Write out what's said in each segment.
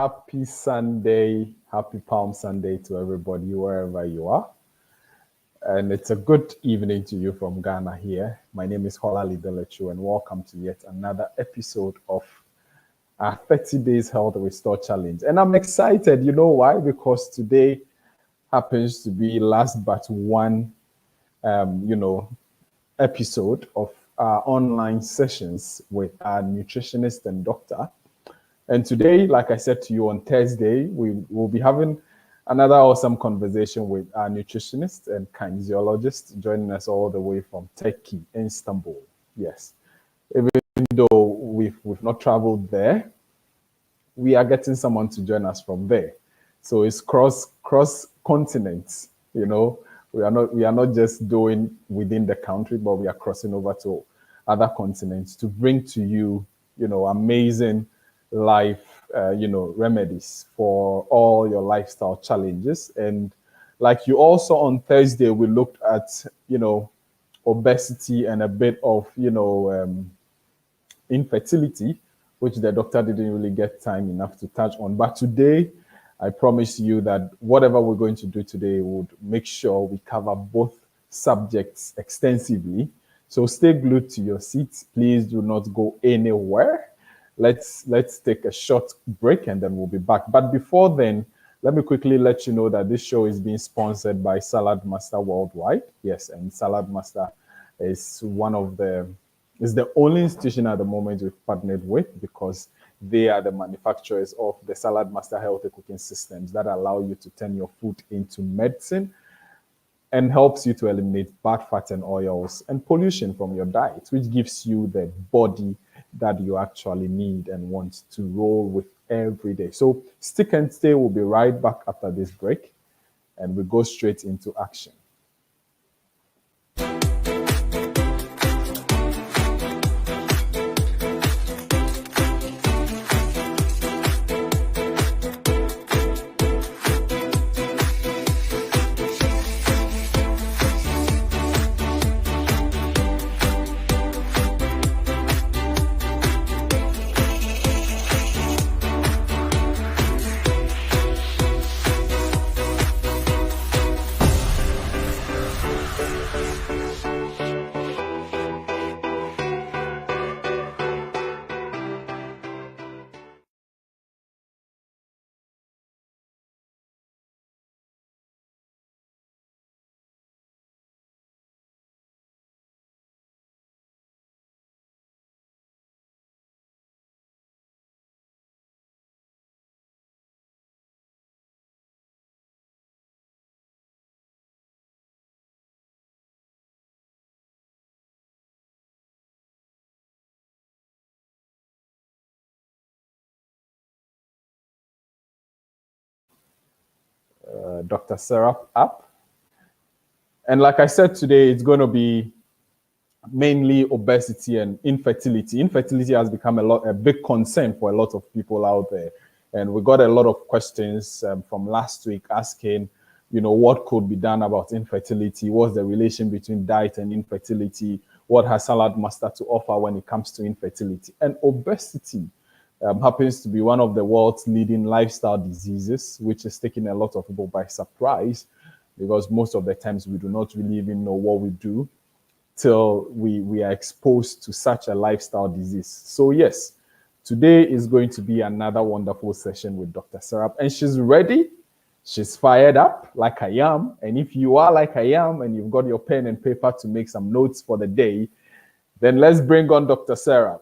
Happy Sunday, happy Palm Sunday to everybody, wherever you are. And it's a good evening to you from Ghana here. My name is Holali Delechu, and welcome to yet another episode of our 30 Days Health Restore Challenge. And I'm excited, you know why? Because today happens to be last but one, episode of our online sessions with our nutritionist and doctor. And today, like I said to you on Thursday, we will be having another awesome conversation with our nutritionist and kinesiologist joining us all the way from Turkey, Istanbul. Yes. Even though we've not traveled there, we are getting someone to join us from there. So it's cross continents, you know. We are not just doing within the country, but we are crossing over to other continents to bring to you, amazing life, remedies for all your lifestyle challenges. And like you also on Thursday, we looked at, obesity and a bit of, infertility, which the doctor didn't really get time enough to touch on. But today, I promise you that whatever we're going to do today would make sure we cover both subjects extensively. So stay glued to your seats. Please do not go anywhere. Let's take a short break and then we'll be back. But before then, let me quickly let you know that this show is being sponsored by Salad Master Worldwide. Yes, and Salad Master is the only institution at the moment we've partnered with, because they are the manufacturers of the Salad Master healthy cooking systems that allow you to turn your food into medicine and helps you to eliminate bad fats and oils and pollution from your diet, which gives you the body that you actually need and want to roll with every day. So stick and stay. We'll be right back after this break, and we go straight into action. Dr. Serap app. And like I said today, it's going to be mainly obesity and infertility. Infertility has become a big concern for a lot of people out there. And we got a lot of questions from last week asking, what could be done about infertility? What's the relation between diet and infertility? What has Salad Master to offer when it comes to infertility? And obesity happens to be one of the world's leading lifestyle diseases, which is taking a lot of people by surprise because most of the times we do not really even know what we do till we are exposed to such a lifestyle disease. So yes, today is going to be another wonderful session with Dr. Serap, and she's ready. She's fired up like I am. And if you are like I am and you've got your pen and paper to make some notes for the day, then let's bring on Dr. Serap.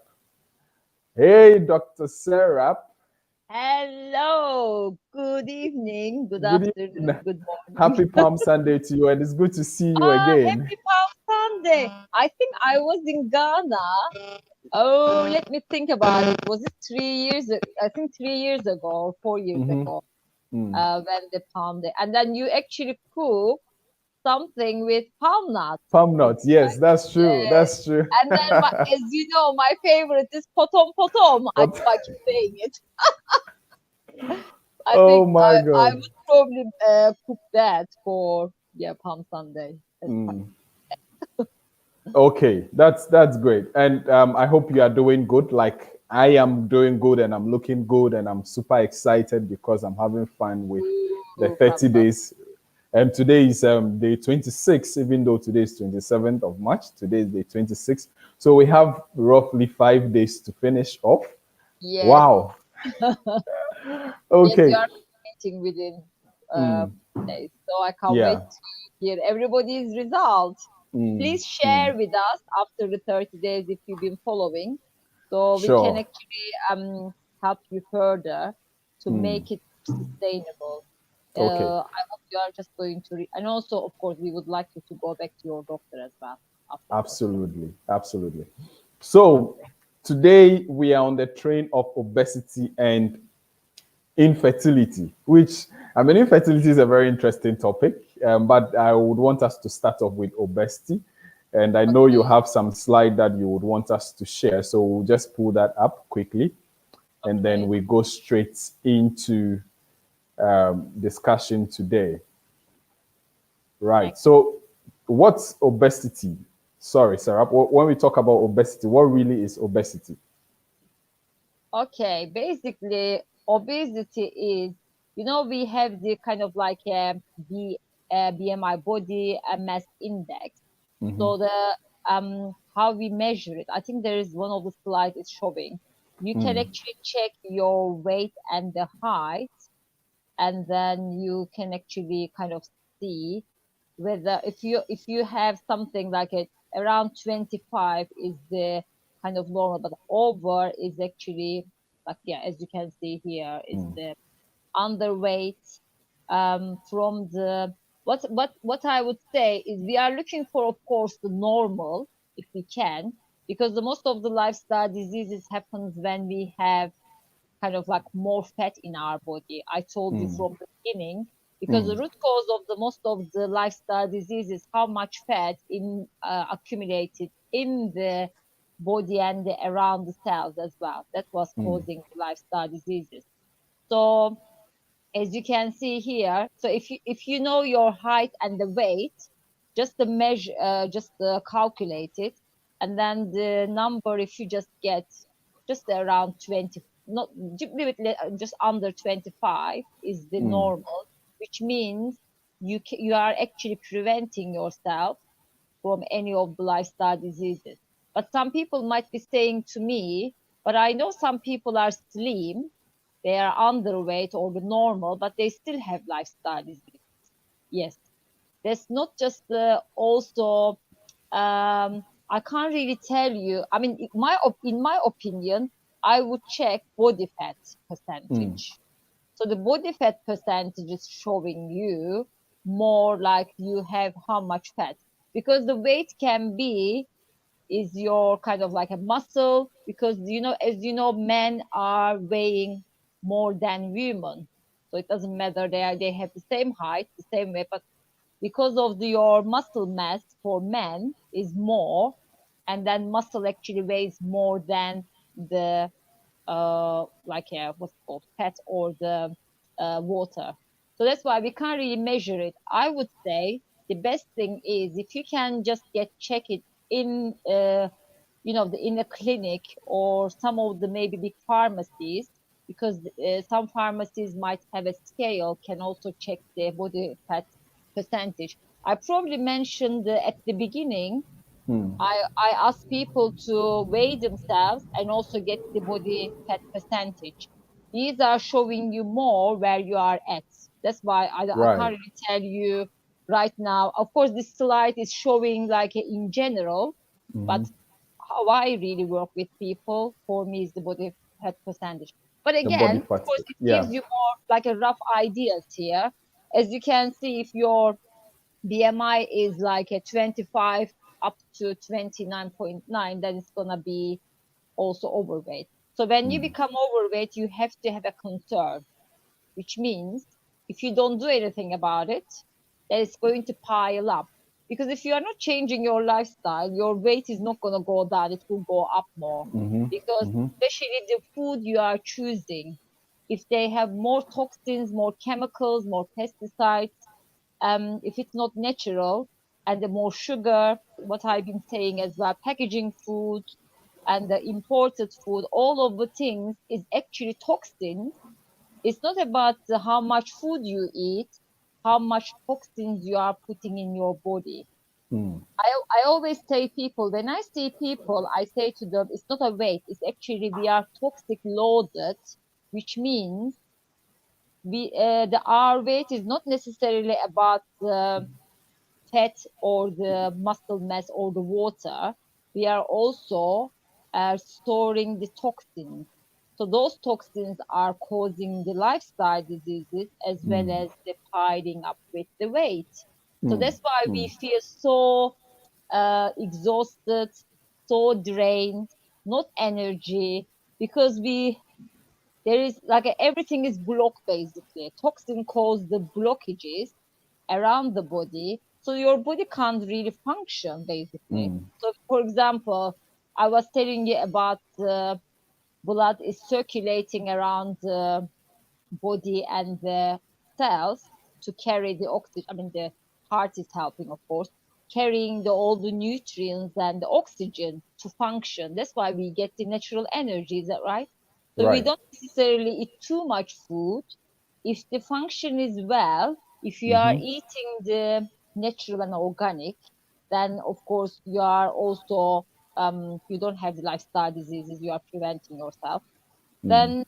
Hey, Dr. Serap. Hello, good evening, good afternoon, good morning. Happy Palm Sunday to you, and it's good to see you again. Happy Palm Sunday. I think I was in Ghana. Oh, let me think about it. Was it 3 years? I think 3 years ago or 4 years ago, when the Palm Day. And then you actually cook something with palm nuts. Palm nuts, yes, that's true. Yes. That's true. And then, as you know, my favorite is potom potom. I keep saying it. I think my I God. would probably cook that for Palm Sunday. Okay, that's great, and I hope you are doing good. Like I am doing good, and I'm looking good, and I'm super excited because I'm having fun with the 30 days. And today is day 26, even though today is 27th of March. Today is day 26, so we have roughly 5 days to finish off. Yes. Wow. Okay. Yes, you are meeting within days, so I can't wait to hear everybody's results. Please share with us after the 30 days if you've been following, so we can actually help you further to make it sustainable. Okay. I hope you are just going to, and also, of course, we would like you to go back to your doctor as well. Absolutely, absolutely. So today we are on the train of obesity and infertility, which infertility is a very interesting topic, but I would want us to start off with obesity. And I know you have some slide that you would want us to share, so we'll just pull that up quickly, and then we go straight into discussion today. Right. So, what's obesity? Sorry, Sarah. When we talk about obesity, what really is obesity? Okay, basically, obesity is, we have the kind of like BMI, body mass index. So the how we measure it, I think there is one of the slides is showing. You can actually check your weight and the height, and then you can actually kind of see whether if you have something like around 25 is the kind of normal, but over is actually like as you can see here is the underweight. From the what I would say is we are looking for, of course, the normal if we can, because the most of the lifestyle diseases happens when we have kind of like more fat in our body. I told you from the beginning, because the root cause of the most of the lifestyle disease is how much fat in accumulated in the body and around the cells as well. That was causing the lifestyle diseases. So as you can see here, so if you know your height and the weight, just the measure, just calculate it, and then the number, if you just get just around 20, not just under 25 is the normal, which means you are actually preventing yourself from any of the lifestyle diseases. But some people might be saying to me, but I know some people are slim, they are underweight or the normal, but they still have lifestyle diseases. Yes, that's not just also. I can't really tell you. I mean, in my opinion, I would check body fat percentage. So the body fat percentage is showing you more like you have how much fat, because the weight can be is your kind of like a muscle, because as you know men are weighing more than women. So it doesn't matter, they have the same height, the same weight, but because of your muscle mass for men is more, and then muscle actually weighs more than the what's it called, fat or the water. So that's why we can't really measure it. I would say the best thing is if you can just check it in in a clinic or some of the maybe big pharmacies, because some pharmacies might have a scale, can also check the body fat percentage. I probably mentioned at the beginning, I ask people to weigh themselves and also get the body fat percentage. These are showing you more where you are at. That's why I Right. can't really tell you right now. Of course, this slide is showing like in general, but how I really work with people, for me, is the body fat percentage. But The body again, of fat. course, it gives Yeah. you more like a rough ideas here. As you can see, if your BMI is like a 25 up to 29.9, then it's gonna be also overweight. So when you become overweight, you have to have a concern, which means if you don't do anything about it, then it's going to pile up. Because if you are not changing your lifestyle, your weight is not going to go down, it will go up more. Because especially the food you are choosing, if they have more toxins, more chemicals, more pesticides, if it's not natural, and the more sugar, what I've been saying as well, packaging food and the imported food, all of the things is actually toxins. It's not about how much food you eat, how much toxins you are putting in your body. I always say people, when I see people, I say to them, it's not a weight, it's actually we are toxic loaded, which means our weight is not necessarily about the fat or the muscle mass or the water. We are also storing the toxins. So those toxins are causing the lifestyle diseases as well as the piling up with the weight. So that's why we feel so exhausted, so drained, not energy, because there is like everything is blocked basically. Toxin cause the blockages around the body, so your body can't really function basically. So for example, I was telling you about the blood is circulating around the body and the cells to carry the oxygen. I mean, the heart is helping, of course, carrying all the nutrients and the oxygen to function. That's why we get the natural energy, is that right? So we Right. don't necessarily eat too much food. If the function is well, if you are eating the natural and organic, then of course you are also you don't have the lifestyle diseases, you are preventing yourself. Then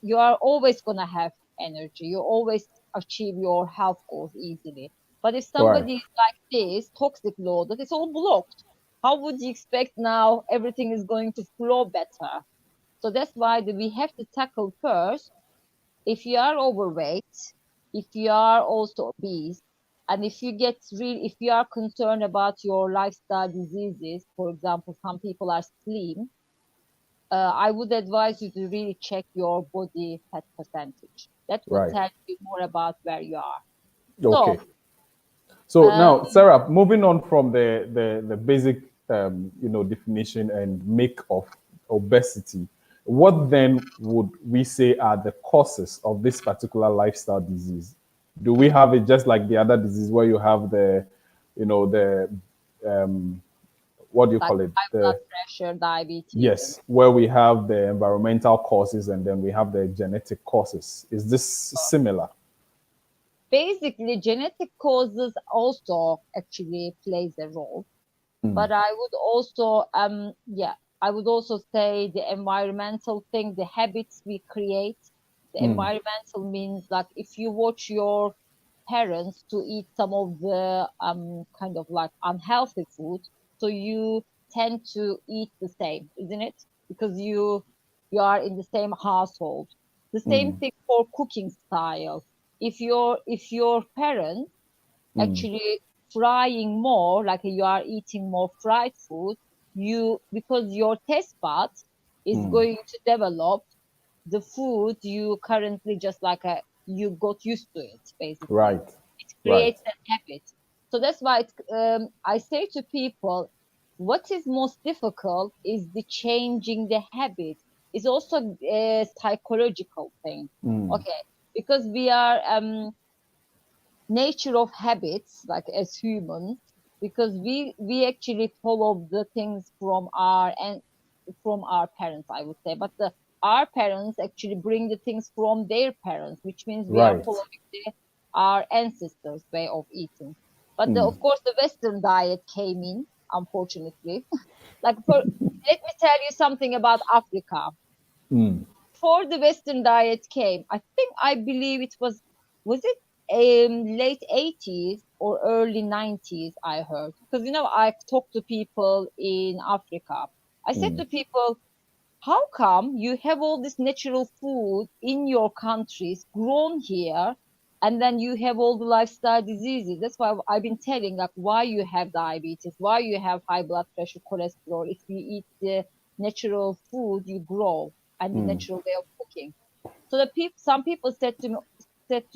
you are always going to have energy. You always achieve your health goals easily. But if Right. somebody is like this, toxic loaded, it's all blocked. How would you expect now everything is going to flow better? So that's why we have to tackle first, if you are overweight, if you are also obese, and if you are concerned about your lifestyle diseases, for example, some people are slim, I would advise you to really check your body fat percentage. That will Right. tell you more about where you are. Okay. So, So um, now, Sarah, moving on from the basic definition and make of obesity, what then would we say are the causes of this particular lifestyle disease? Do we have it just like the other disease where you have the what do you like call it? high blood The pressure, diabetes, and Yes, where we have the environmental causes and then we have the genetic causes. Is this similar? basically genetic causes also actually plays a role. But I would also, I would also say the environmental thing, the habits we create. The environmental means like if you watch your parents to eat some of the kind of like unhealthy food, so you tend to eat the same, isn't it? Because you are in the same household. The same thing for cooking style. If your parents actually frying more, like you are eating more fried food, because your taste buds is going to develop the food you currently just like you got used to it, basically. Right. It Right. creates that habit. So that's why I say to people, what is most difficult is the changing the habit. It's also a psychological thing. Okay, because we are nature of habits, like as humans, because we actually follow the things from our parents, I would say. But our parents actually bring the things from their parents, which means we are Right. following our ancestors' way of eating. But of course, the Western diet came in, unfortunately. Like let me tell you something about Africa. Before the Western diet came, I believe was it late 80s or early 90s, I heard. Because I talked to people in Africa. I said to people, how come you have all this natural food in your countries grown here, and then you have all the lifestyle diseases? That's why I've been telling, like, why you have diabetes, why you have high blood pressure, cholesterol. If you eat the natural food you grow and the natural way of cooking. So some people said to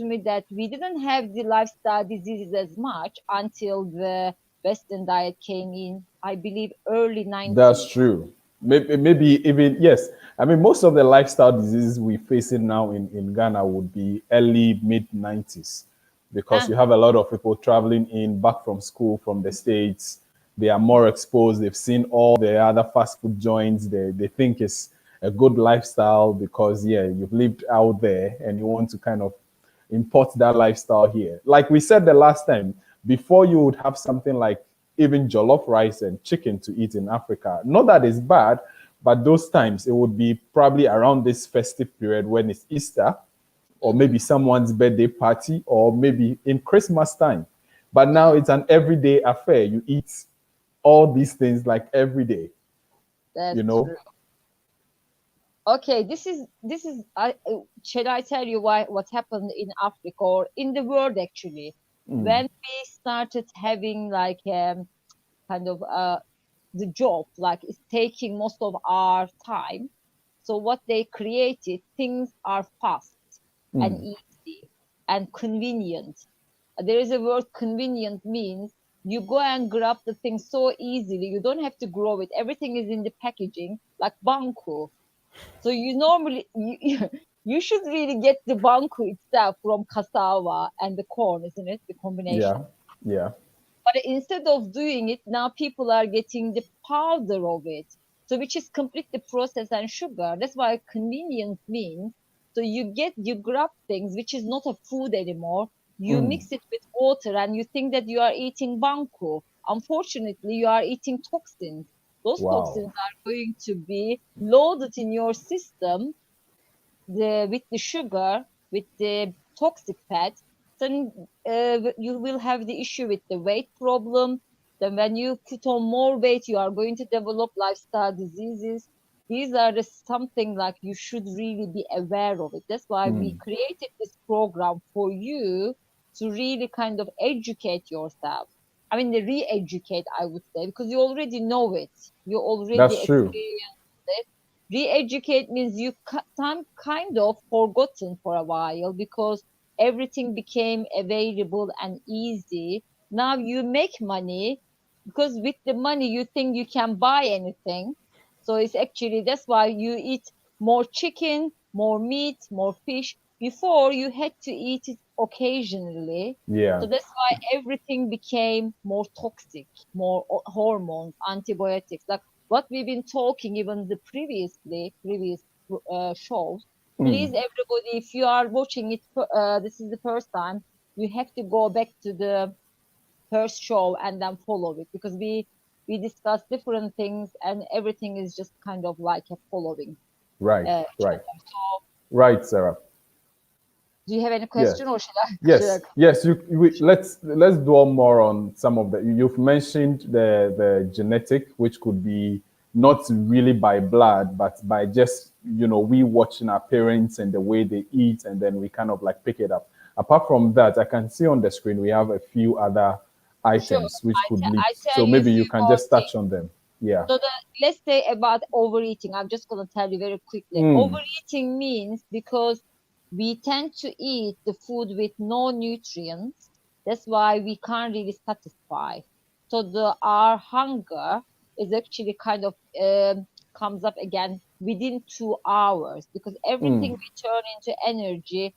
me that we didn't have the lifestyle diseases as much until the Western diet came in, I believe, early That's 90s. true. Maybe even, yes. I mean, most of the lifestyle diseases we facing now in Ghana would be early mid 90s, because Huh? you have a lot of people traveling in back from school from the States. They are more exposed. They've seen all the other fast food joints. They think it's a good lifestyle because, yeah, you've lived out there and you want to kind of import that lifestyle here. Like we said the last time, before you would have something like even jollof rice and chicken to eat in Africa. Not that it's bad, but those times it would be probably around this festive period when it's Easter, or maybe someone's birthday party, or maybe in Christmas time. But now it's an everyday affair. You eat all these things like every day, That's you know? true. Okay, this is shall I tell you what happened in Africa or in the world actually when we started having like kind of the job, like it's taking most of our time. So what they created, things are fast and easy and convenient. There is a word convenient means you go and grab the thing so easily. You don't have to grow it. Everything is in the packaging, like banku. So you normally you should really get the banku itself from cassava and the corn, isn't it? The Yeah, combination. yeah. But instead of doing it, now people are getting the powder of it. So which is completely processed and sugar. That's why convenience means. So you grab things which is not a food anymore. You mix it with water and you think that you are eating banku. Unfortunately, you are eating toxins. Those Wow. toxins are going to be loaded in your system with the sugar, with the toxic fat, then you will have the issue with the weight problem. Then when you put on more weight, you are going to develop lifestyle diseases. These are the something like you should really be aware of it. That's why we created this program for you to really kind of educate yourself. I mean, the re-educate, I would say, because you already know it. You already That's true. experienced it. Re-educate means you time kind of forgotten for a while because everything became available and easy. Now you make money because with the money you think you can buy anything. So it's actually that's why you eat more chicken, more meat, more fish. Before you had to eat it occasionally. Yeah. So that's why everything became more toxic, more hormones, antibiotics. Like what we've been talking even the previous shows. Please, everybody, if you are watching it, this is the first time, you have to go back to the first show and then follow it because we discuss different things and everything is just kind of like a following Right, each right. other. So, Right, Sarah. do you have any Yes. question or should I? Yes, yes. Let's dwell more on some of the. You've mentioned the genetic, which could be not really by blood, but by just we watching our parents and the way they eat, and then we kind of like pick it up. Apart from that, I can see on the screen we have a few other Sure. items which could lead. I tell So you a maybe you few can more just things. touch on them. Yeah. So let's say about overeating. I'm just gonna tell you very quickly. Overeating means because we tend to eat the food with no nutrients. That's why we can't really satisfy. So our hunger is actually kind of comes up again within 2 hours, because everything we turn into energy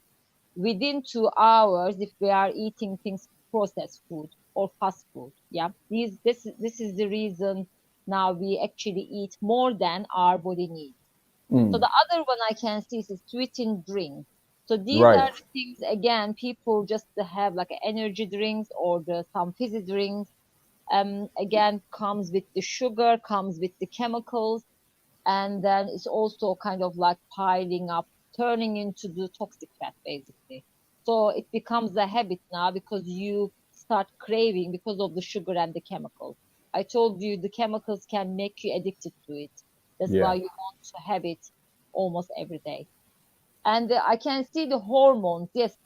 within 2 hours if we are eating things processed food or fast food. Yeah, this is the reason now we actually eat more than our body needs. So the other one I can see is sweetened drink. So these are Right. the things, again, people just have like energy drinks or some fizzy drinks. Again, comes with the sugar, comes with the chemicals, and then it's also kind of like piling up, turning into the toxic fat basically. So it becomes a habit now because you start craving because of the sugar and the chemicals. I told you the chemicals can make you addicted to it. That's why Yeah. you want to have it almost every day. And I can see the hormones. Yes,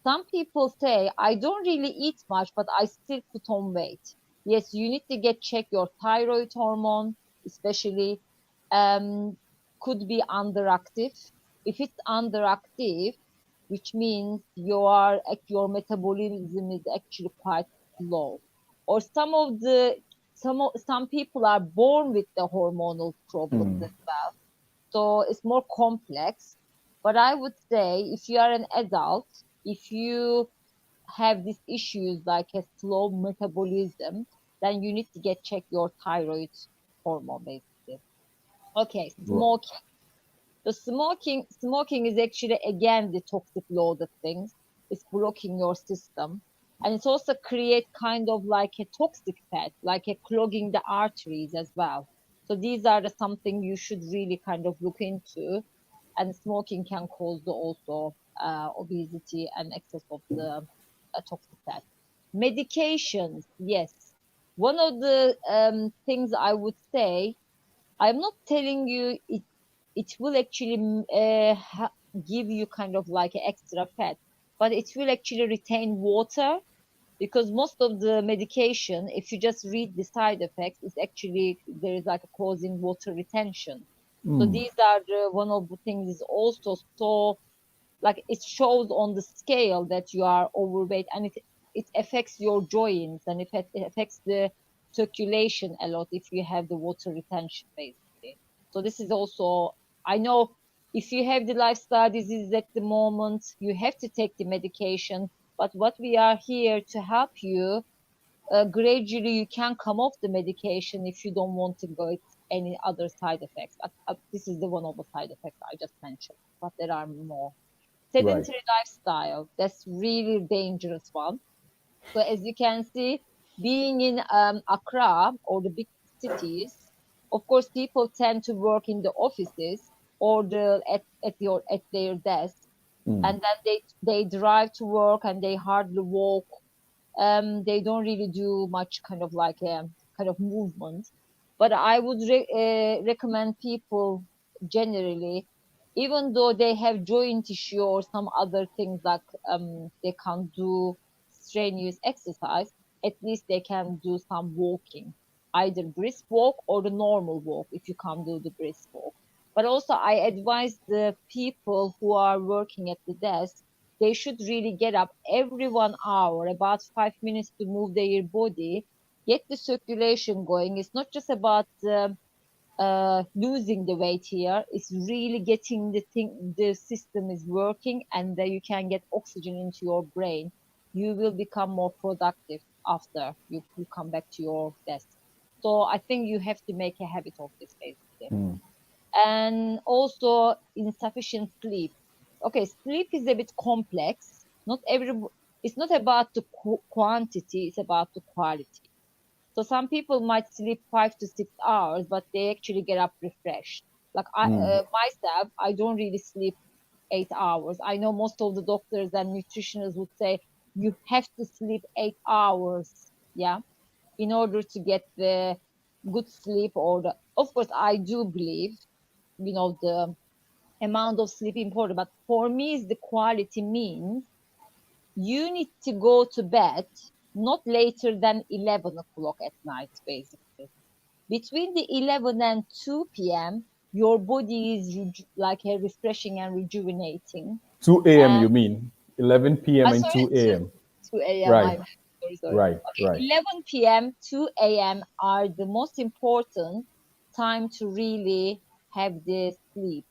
some people say, I don't really eat much, but I still put on weight. Yes, you need to get check your thyroid hormone, especially could be underactive. If it's underactive, which means your metabolism is actually quite low. Or some people are born with the hormonal problems as well. So it's more complex. But I would say if you are an adult, if you have these issues like a slow metabolism, then you need to get check your thyroid hormone basically. Okay, Ro- smoking. The smoking is actually again the toxic load of things. It's blocking your system. And it also create kind of like a toxic fat, like a clogging the arteries as well. So these are the something you should really kind of look into. And smoking can cause the also obesity and excess of the toxic fat. Medications, yes. One of the things I would say, I'm not telling you it will actually give you kind of like an extra fat, but it will actually retain water, because most of the medication, if you just read the side effects, is actually there is like a causing water retention. So these are one of the things is also so like it shows on the scale that you are overweight, and it affects your joints, and it affects the circulation a lot if you have the water retention basically. So this is also, I know, if you have the lifestyle diseases at the moment, you have to take the medication, but what we are here to help you, gradually you can come off the medication if you don't want to go with any other side effects. This is the one of the side effects I just mentioned, but there are more. right. Sedentary lifestyle, that's really dangerous one. So as you can see, being in Accra or the big cities, of course people tend to work in the offices or at their desk, and then they drive to work and they hardly walk. They don't really do much kind of like a kind of movement. But I would recommend people generally, even though they have joint issue or some other things like they can't do strenuous exercise, at least they can do some walking, either brisk walk or the normal walk if you can't do the brisk walk. But also I advise the people who are working at the desk, they should really get up every 1 hour, about 5 minutes to move their body, get the circulation going. It's not just about losing the weight here. It's really getting the system is working, and that you can get oxygen into your brain. You will become more productive after you come back to your desk. So I think you have to make a habit of this basically. And also insufficient sleep. Okay, sleep is a bit complex. Not every It's not about the quantity, it's about the quality. So some people might sleep 5 to 6 hours, but they actually get up refreshed. Like myself, I don't really sleep 8 hours. I know most of the doctors and nutritionists would say you have to sleep 8 hours, yeah, in order to get the good sleep. Of course, I do believe, the amount of sleep important, but for me, is the quality means you need to go to bed not later than 11 o'clock at night, basically. Between the 11 and 2 p.m., your body is like a refreshing and rejuvenating. 2 a.m. And you mean? 11 p.m. and sorry, 2 a.m. 2 a.m. Right, I'm sorry. right, Okay, right. 11 p.m., 2 a.m. are the most important time to really have the sleep,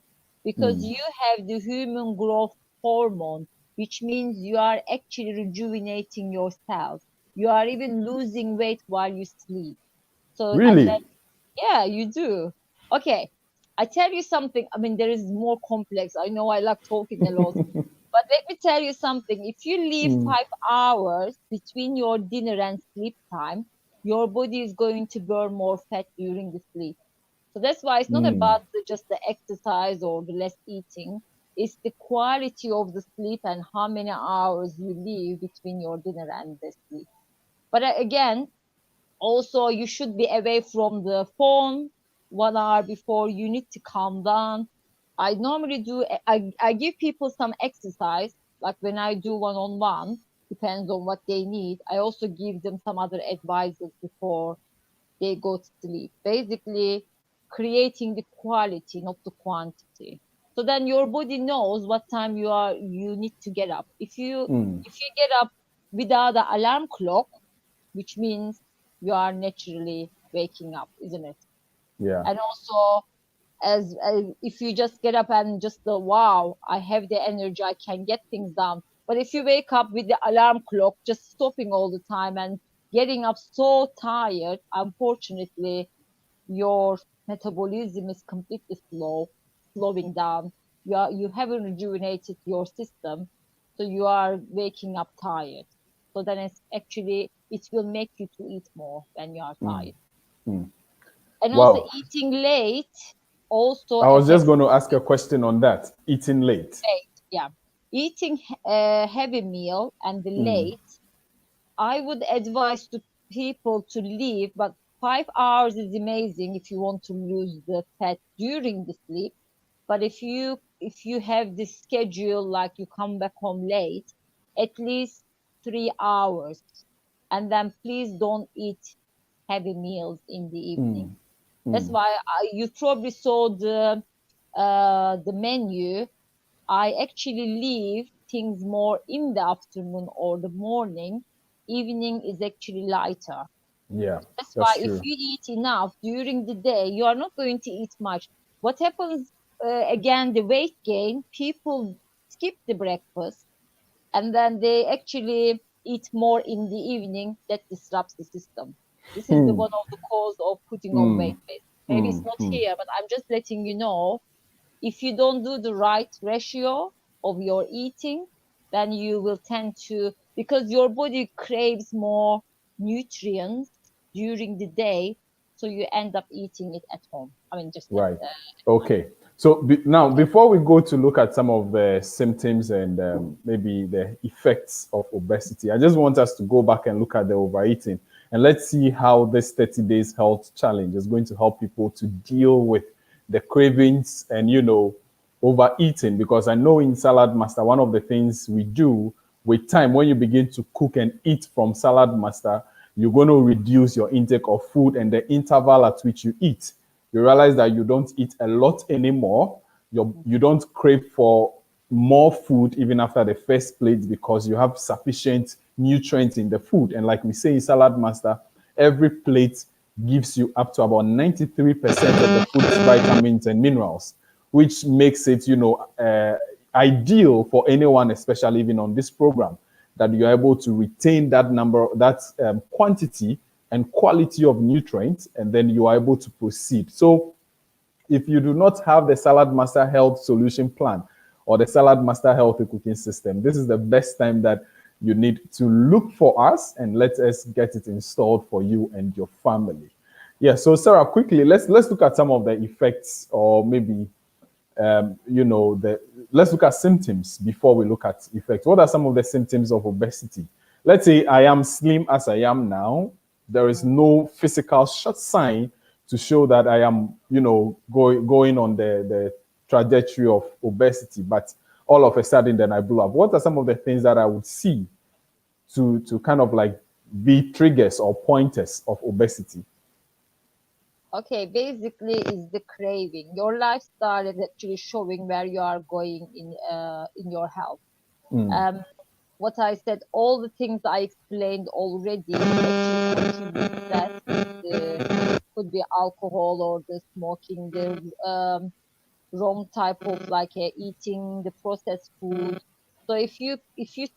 because you have the human growth hormone, which means you are actually rejuvenating yourself. You are even losing weight while you sleep. So I said, Really? yeah, you do. Okay, I tell you something. I mean, there is more complex. I know I like talking a lot, but let me tell you something. If you leave 5 hours between your dinner and sleep time, your body is going to burn more fat during the sleep. So that's why it's not about just the exercise or the less eating. It's the quality of the sleep and how many hours you leave between your dinner and the sleep. But again, also you should be away from the phone 1 hour before. You need to calm down. I normally do, I give people some exercise, like when I do one-on-one, depends on what they need. I also give them some other advices before they go to sleep. Basically, creating the quality, not the quantity. So then your body knows what time you need to get up. If you get up without the alarm clock, which means you are naturally waking up, isn't it? Yeah. And also, as if you just get up and just the wow, I have the energy, I can get things done. But if you wake up with the alarm clock just stopping all the time and getting up so tired, unfortunately, your metabolism is completely slowing down. You haven't rejuvenated your system, so you are waking up tired. So then it's actually it will make you to eat more when you are tired. And also Wow. eating late also I was just affects going to ask a question on that. Eating late. weight. Yeah, eating a heavy meal and the late. I would advise to people to leave, but 5 hours is amazing if you want to lose the fat during the sleep. But if you have this schedule like you come back home late, at least 3 hours, and then please don't eat heavy meals in the evening. That's why you probably saw the menu. I actually leave things more in the afternoon or the morning. Evening is actually lighter. Yeah, That's that's why if true. you eat enough during the day, you are not going to eat much. What happens again, the weight gain, people skip the breakfast and then they actually eat more in the evening. That disrupts the system. This is the one of the cause of putting on weight. Maybe it's not here, but I'm just letting you know, if you don't do the right ratio of your eating, then you will tend to, because your body craves more nutrients during the day, so you end up eating it at home. I mean, just Right. Okay. So now, before we go to look at some of the symptoms and maybe the effects of obesity, I just want us to go back and look at the overeating, and let's see how this 30 days health challenge is going to help people to deal with the cravings and, overeating. Because I know in Salad Master, one of the things we do with time, when you begin to cook and eat from Salad Master, you're going to reduce your intake of food and the interval at which you eat. You realize that you don't eat a lot anymore. You don't crave for more food even after the first plate, because you have sufficient nutrients in the food. And like we say in Salad Master, every plate gives you up to about 93% of the food's vitamins and minerals, which makes it, ideal for anyone, especially even on this program, that you're able to retain that number, that quantity and quality of nutrients, and then you are able to proceed. So if you do not have the Salad Master Health Solution Plan or the Salad Master Healthy Cooking System, this is the best time that you need to look for us and let us get it installed for you and your family. Yeah, so Sarah, quickly, let's look at some of the effects, or maybe let's look at symptoms before we look at effects. What are some of the symptoms of obesity? Let's say I am slim as I am now. There is no physical sign to show that I am, going on the trajectory of obesity, but all of a sudden then I blew up. What are some of the things that I would see to kind of like be triggers or pointers of obesity? Okay, basically is the craving. Your lifestyle is actually showing where you are going in your health. Um, what I said, all the things I explained already actually contribute to that. Could be alcohol or the smoking, the wrong type of like eating the processed food. So if you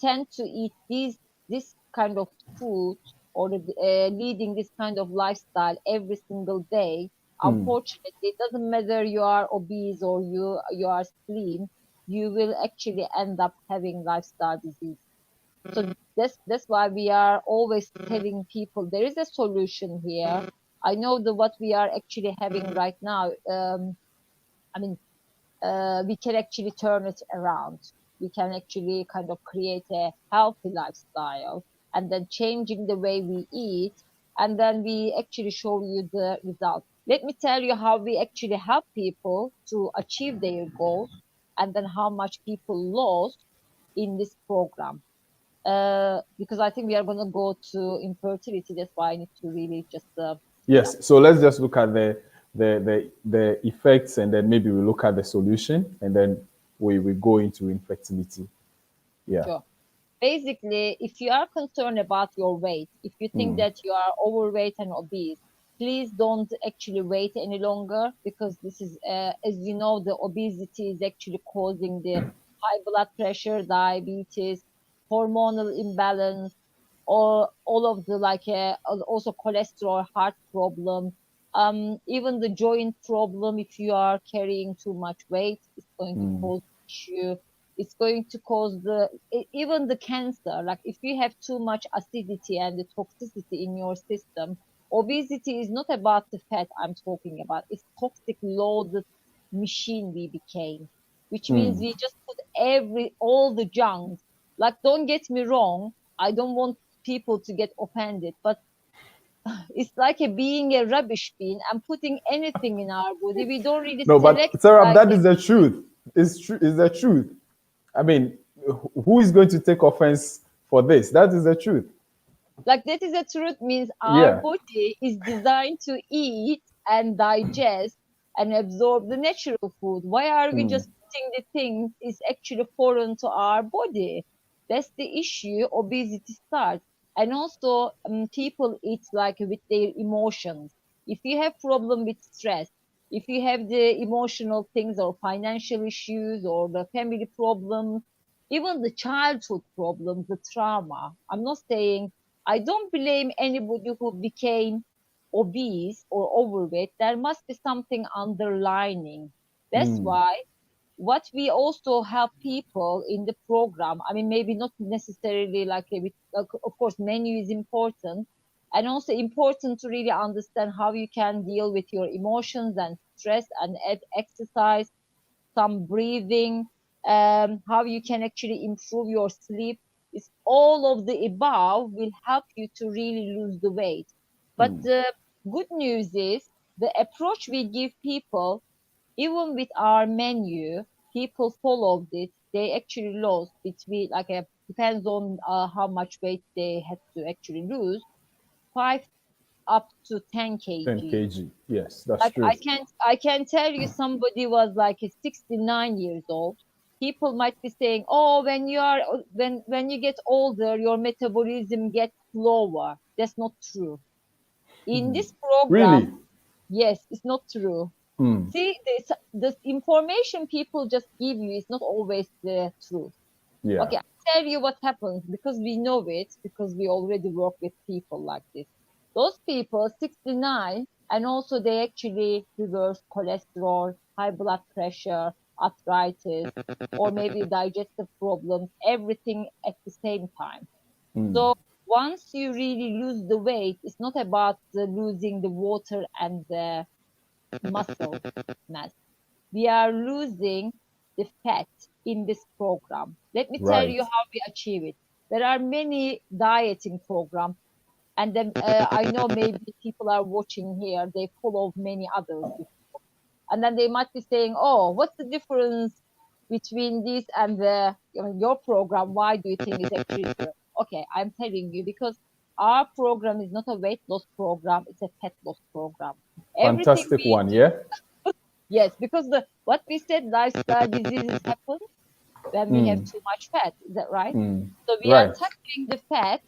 tend to eat this kind of food or leading this kind of lifestyle every single day, unfortunately, it doesn't matter you are obese or you are slim, you will actually end up having lifestyle disease. So that's why we are always telling people there is a solution here. I know the what we are actually having right now. I mean, we can actually turn it around. We can actually kind of create a healthy lifestyle and then changing the way we eat. And then we actually show you the result. Let me tell you how we actually help people to achieve their goals and then how much people lost in this program. Because I think we are going to go to infertility. That's why I need to really just, yeah. Yes. So let's just look at the effects, and then maybe we look at the solution, and then we go into infertility. Yeah. Sure. Basically, if you are concerned about your weight, if you think that you are overweight and obese, please don't actually wait any longer, because this is, as you know, the obesity is actually causing the high blood pressure, diabetes, hormonal imbalance, or all of the like also cholesterol, heart problem, even the joint problem. If you are carrying too much weight, it's going to cause issue. It's going to cause even the cancer. Like if you have too much acidity and the toxicity in your system, obesity is not about the fat I'm talking about. It's toxic loaded machine we became, which means we just put all the junk. Like, don't get me wrong, I don't want people to get offended, but it's like being a rubbish bin and putting anything in our body. We don't really No, select but Sarah, like that is the truth. It's true. Is the truth. I mean, who is going to take offense for this? That is the truth. that is the truth, means our Yeah. body is designed to eat and digest and absorb the natural food. Why are we just putting the things is actually foreign to our body? That's the issue. Obesity starts. And also, people eat like with their emotions. If you have problem with stress, if you have the emotional things or financial issues or the family problems, even the childhood problems, the trauma. I'm not saying, I don't blame anybody who became obese or overweight. There must be something underlining. That's why what we also help people in the program, I mean, maybe not necessarily like, of course, menu is important, and also important to really understand how you can deal with your emotions and stress and exercise, some breathing, how you can actually improve your sleep. It's all of the above will help you to really lose the weight. But the good news is the approach we give people, even with our menu, people followed it. They actually lost between depends on how much weight they had to actually lose, 5 up to 10 10 kg. kg. Yes, that's Like true. I can tell you, somebody was like 69 years old. People might be saying, oh, when you get older, your metabolism gets slower. That's not true. In this Really? program, yes, it's not true. See, this information people just give you is not always the truth. Yeah. Okay, I'll tell you what happens, because we know it, because we already work with people like this. Those people, 69, and also they actually reverse cholesterol, high blood pressure, arthritis, or maybe digestive problems, everything at the same time. So once you really lose the weight, it's not about losing the water and the muscle mass. We are losing the fat in this program. Let me tell Right. you how we achieve it. There are many dieting programs, and then I know maybe people are watching here, they follow many others, and then they might be saying, oh, what's the difference between this and your program? Why do you think it's actually different? Okay, I'm telling you, because our program is not a weight loss program, it's a fat loss program. Everything Fantastic we one, do, yeah? yes, because what we said, lifestyle diseases happen when we have too much fat. Is that right? So we are Right. tackling the fat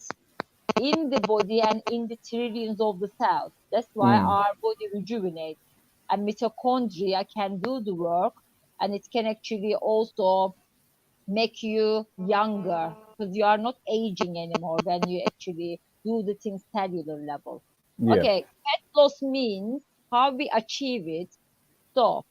in the body and in the trillions of the cells. That's why our body rejuvenates. And mitochondria can do the work, and it can actually also make you younger because you are not aging anymore when you actually do the things cellular level. Yeah. Okay, fat loss means how we achieve it. So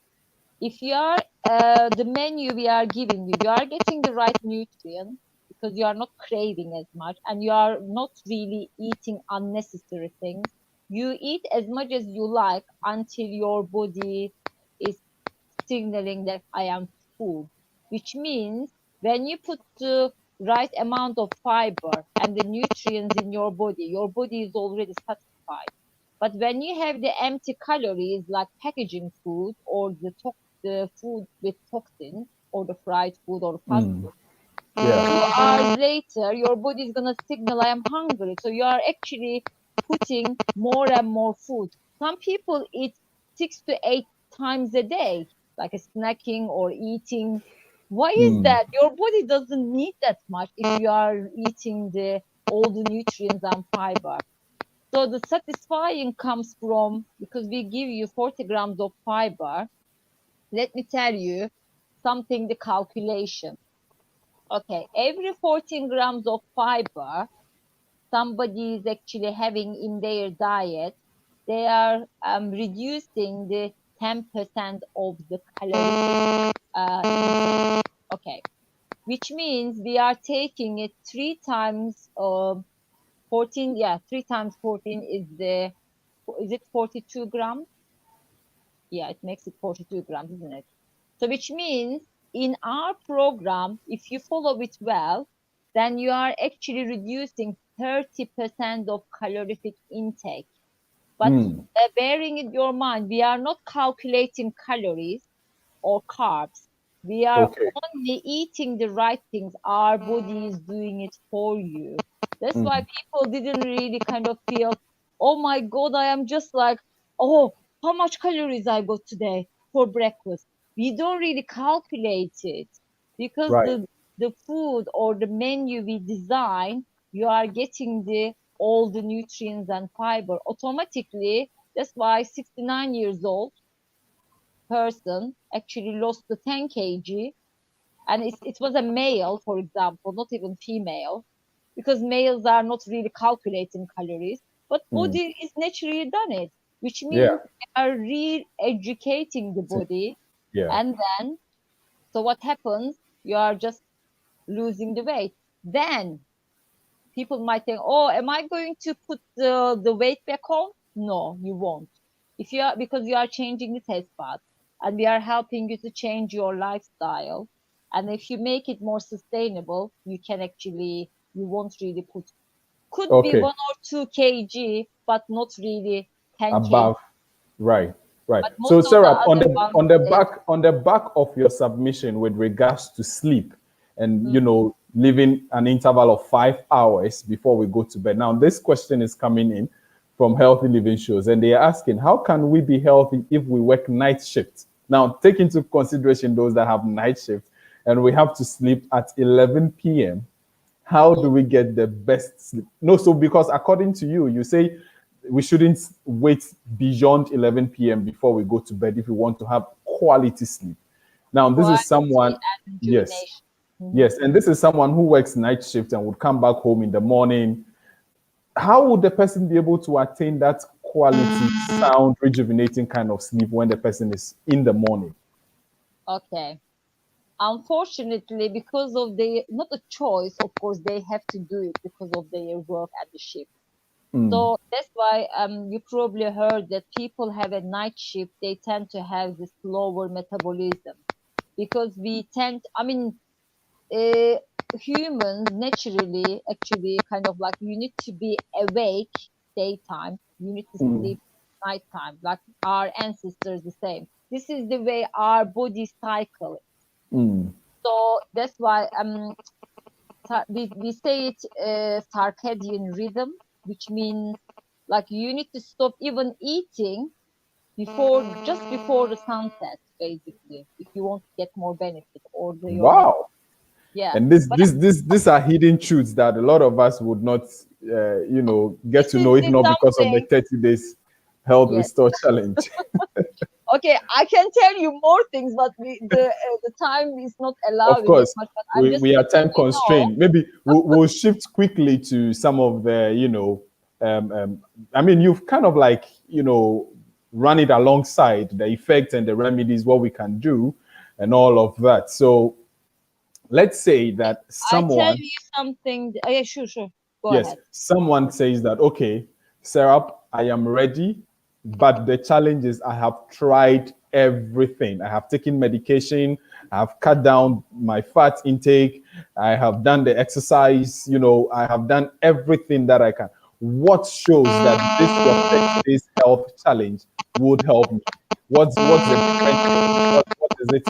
if you are the menu we are giving you, you are getting the right nutrients because you are not craving as much and you are not really eating unnecessary things. You eat as much as you like until your body is signaling that I am full, which means when you put the right amount of fiber and the nutrients in your body is already satisfied. But when you have the empty calories like packaging food or the food with toxins or the fried food or the fast food, Yeah. 2 hours later, your body is gonna signal I am hungry. So you are actually putting more and more food. Some people eat 6 to 8 times a day, like a snacking or eating. Why is that? Your body doesn't need that much if you are eating the all the nutrients and fiber. So the satisfying comes from because we give you 40 grams of fiber. Let me tell you something, the calculation. Okay, every 14 grams of fiber somebody is actually having in their diet, they are reducing the 10% of the caloric intake. Okay, which means we are taking it 3 times 14. Yeah, 3 times 14 is it 42 grams? Yeah, it makes it 42 grams, isn't it? So which means in our program, if you follow it well, then you are actually reducing 30% of calorific intake. But bearing in your mind, we are not calculating calories or carbs. We are Okay. only eating the right things. Our body is doing it for you. That's why people didn't really kind of feel, oh my God, I am just like, oh, how much calories I got today for breakfast. We don't really calculate it because Right. the food or the menu we design, you are getting the all the nutrients and fiber automatically. That's why 69 years old person actually lost the 10 kg, and it was a male, for example, not even female, because males are not really calculating calories, but body is naturally done it, which Yeah. means they are re-educating the body. Yeah. And then, so what happens? You are just losing the weight. Then people might think, oh, am I going to put the weight back on? No, you won't. If you are, because you are changing the taste buds and we are helping you to change your lifestyle. And if you make it more sustainable, you can actually, you won't really put, could be Okay. 1 or 2 kg, but not really 10 kg. Above. Right. Right. But most So of the Sarah, other ones, they, on the back of your submission with regards to sleep and mm, living an interval of 5 hours before we go to bed. Now, this question is coming in from Healthy Living Shows, and they are asking, how can we be healthy if we work night shifts? Now, take into consideration those that have night shifts and we have to sleep at 11 p.m. How do we get the best sleep? No, so because according to you, you say we shouldn't wait beyond 11 p.m. before we go to bed if we want to have quality sleep. Now, this is quality someone, and yes, rejuvenation. Mhm. yes, and this is someone who works night shift and would come back home in the morning. How would the person be able to attain that quality, sound, rejuvenating kind of sleep when the person is in the morning? Okay. Unfortunately, because of their not a choice, of course, they have to do it because of their work at the shift. So that's why you probably heard that people have a night shift, they tend to have this slower metabolism because we tend, I mean, uh, humans naturally actually kind of like you need to be awake daytime, you need to sleep nighttime, like our ancestors the same. This is the way our body cycle. So that's why we say it circadian rhythm. which means like you need to stop even eating just before the sunset, basically, if you want to get more benefit or your metabolism. Wow. Yeah, And but these are hidden truths that a lot of us would not, get this to is know if the not because of the something. 30 days health Yes. restore challenge. Okay, I can tell you more things, but the time is not Of allowing it course, much. But I'm just we are letting time you know. constrained. Maybe we'll shift quickly to some of the, I mean, you've kind of like, run it alongside the effects and the remedies, what we can do, and all of that. So let's say that I tell someone, you something. Yeah, sure, sure. Go yes, ahead. someone says that, okay, Serap, I am ready, but the challenge is I have tried everything. I have taken medication, I have cut down my fat intake, I have done the exercise, I have done everything that I can. What shows that this your 30 days health challenge would help me? What's the differential? What is it?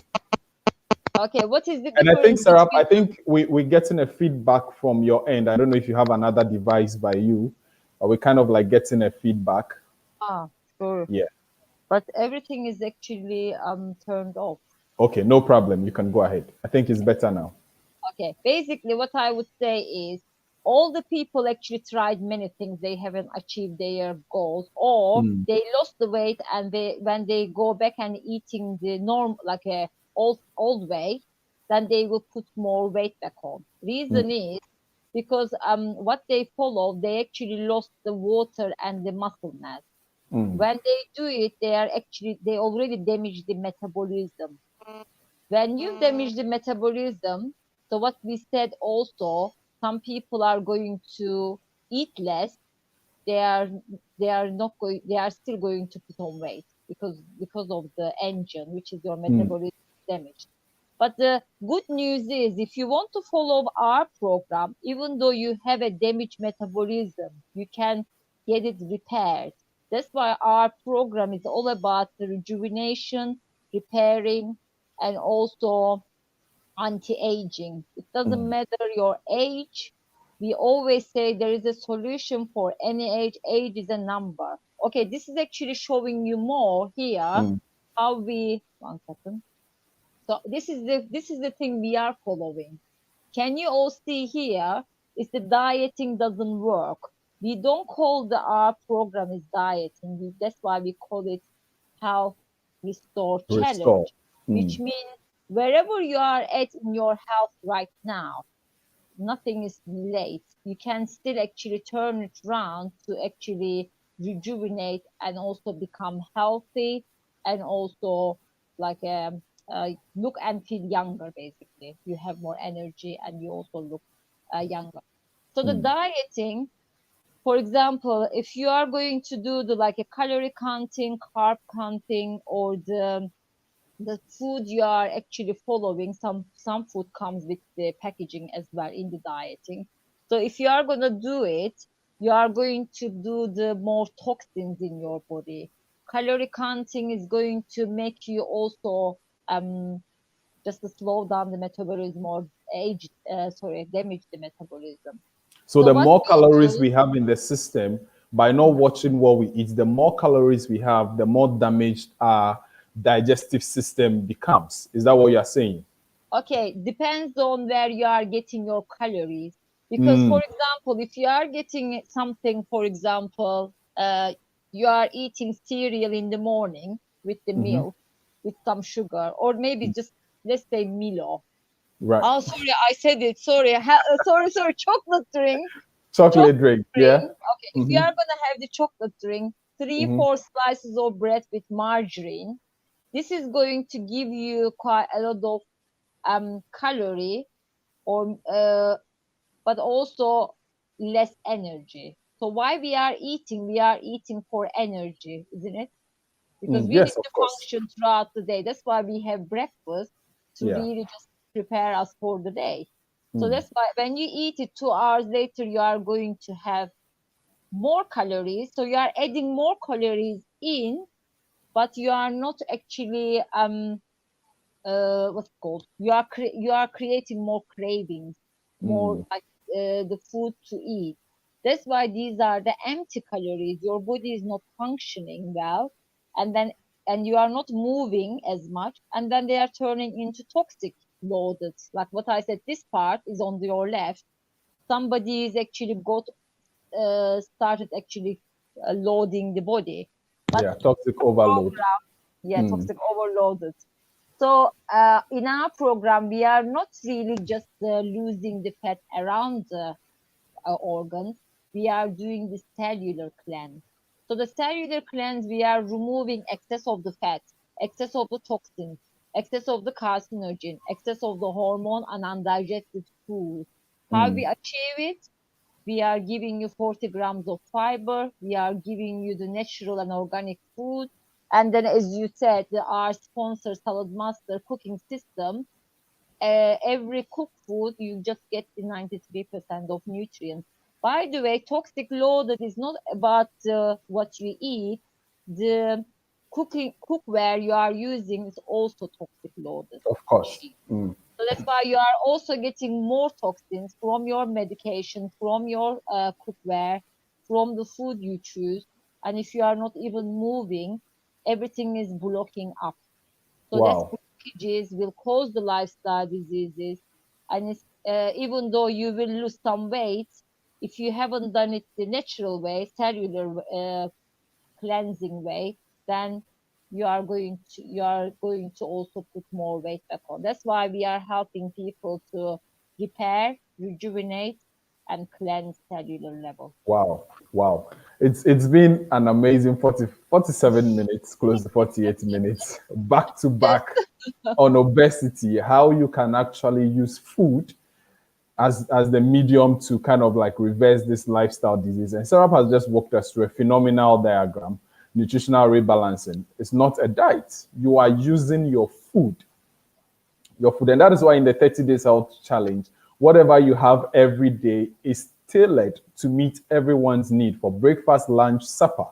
Okay, what is the And I think, difference Sarah, I between? think we're getting a feedback from your end. I don't know if you have another device by you, or we're kind of like getting a feedback. Ah, sure. Yeah. But everything is actually turned off. Okay, no problem. You can go ahead. I think it's better now. Okay, basically, what I would say is all the people actually tried many things. They haven't achieved their goals, or Mm, they lost the weight, and when they go back and eating the norm like a old way, then they will put more weight back on. mm, Reason is because what they follow, they actually lost the water and the muscle mass. mm, When they do it, they already damage the metabolism. When you damage the metabolism, so what we said also, some people are going to eat less. They are not going. They are still going to put on weight because of the engine, which is your mm, metabolism damaged. But the good news is, if you want to follow our program, even though you have a damaged metabolism, you can get it repaired. That's why our program is all about the rejuvenation, repairing, and also anti-aging. It doesn't mm, matter your age. We always say there is a solution for any age. Age is a number. Okay, this is actually showing you more here mm, how we, one second. So this is the thing we are following. Can you all see here? Is the dieting doesn't work. We don't call our program is dieting. That's why we call it health restore restore. challenge, which Mm, means wherever you are at in your health right now, nothing is late. You can still actually turn it around to actually rejuvenate and also become healthy and also like look and feel younger. Basically, you have more energy and you also look younger. So the mm, dieting, for example, if you are going to do the like a calorie counting, carb counting, or the food you are actually following, some food comes with the packaging as well in the dieting. So if you are going to do it, you are going to do the more toxins in your body. Calorie counting is going to make you also just to slow down the metabolism or damage the metabolism. So So the what more we calories do, we have in the system, by not watching what we eat, the more calories we have, the more damaged our digestive system becomes. Is that what you're saying? okay, depends on where you are getting your calories. Because, Mm, for example, if you are getting something, for example, you are eating cereal in the morning with the mhm. milk, with some sugar, or maybe just let's say Milo. Right. Oh, sorry, I said it. Sorry, sorry. Chocolate drink, Chocolate chocolate drink. Yeah. drink. Okay, if you are gonna have the chocolate drink, three, Hmm. 4 slices of bread with margarine, this is going to give you quite a lot of calorie or but also less energy. So why we are eating? We are eating for energy, isn't it? Because we need Yes, to of course. function throughout the day. That's why we have breakfast to Yeah. really just prepare us for the day. So Mm. that's why when you eat it 2 hours later, you are going to have more calories. So you are adding more calories in, but you are not actually what's it called, you are creating more cravings, more Mm. like the food to eat. That's why these are the empty calories. Your body is not functioning well, and then and you are not moving as much, and then they are turning into toxic loaded. Like what I said, this part is on your left. Somebody is actually got started actually loading the body, but Yeah, toxic overload. program, yeah, toxic overloaded. So in our program, we are not really just losing the fat around the organs. We are doing the cellular cleanse. So the cellular cleanse, we are removing excess of the fat, excess of the toxins, excess of the carcinogen, excess of the hormone and undigested food. How we achieve it? We are giving you 40 grams of fiber. We are giving you the natural and organic food. And then, as you said, our sponsor, Salad Master cooking system, every cooked food, you just get the 93% of nutrients. By the way, toxic loaded is not about what you eat. The cookware you are using is also toxic loaded. Of course. So that's why you are also getting more toxins from your medication, from your cookware, from the food you choose. And if you are not even moving, everything is blocking up. So that's Wow. blockages will cause the lifestyle diseases. And it's, even though you will lose some weight, if you haven't done it the natural way, cellular cleansing way, then you are going to also put more weight back on. That's why we are helping people to repair, rejuvenate, and cleanse cellular level. Wow. Wow. It's been an amazing 47 minutes, close to 48 minutes, back to Yes. back on obesity, how you can actually use food as the medium to kind of like reverse this lifestyle disease. And Serap has just walked us through a phenomenal diagram, nutritional rebalancing. It's not a diet. You are using your food. And that is why in the 30 days health challenge, whatever you have every day is tailored to meet everyone's need for breakfast, lunch, supper.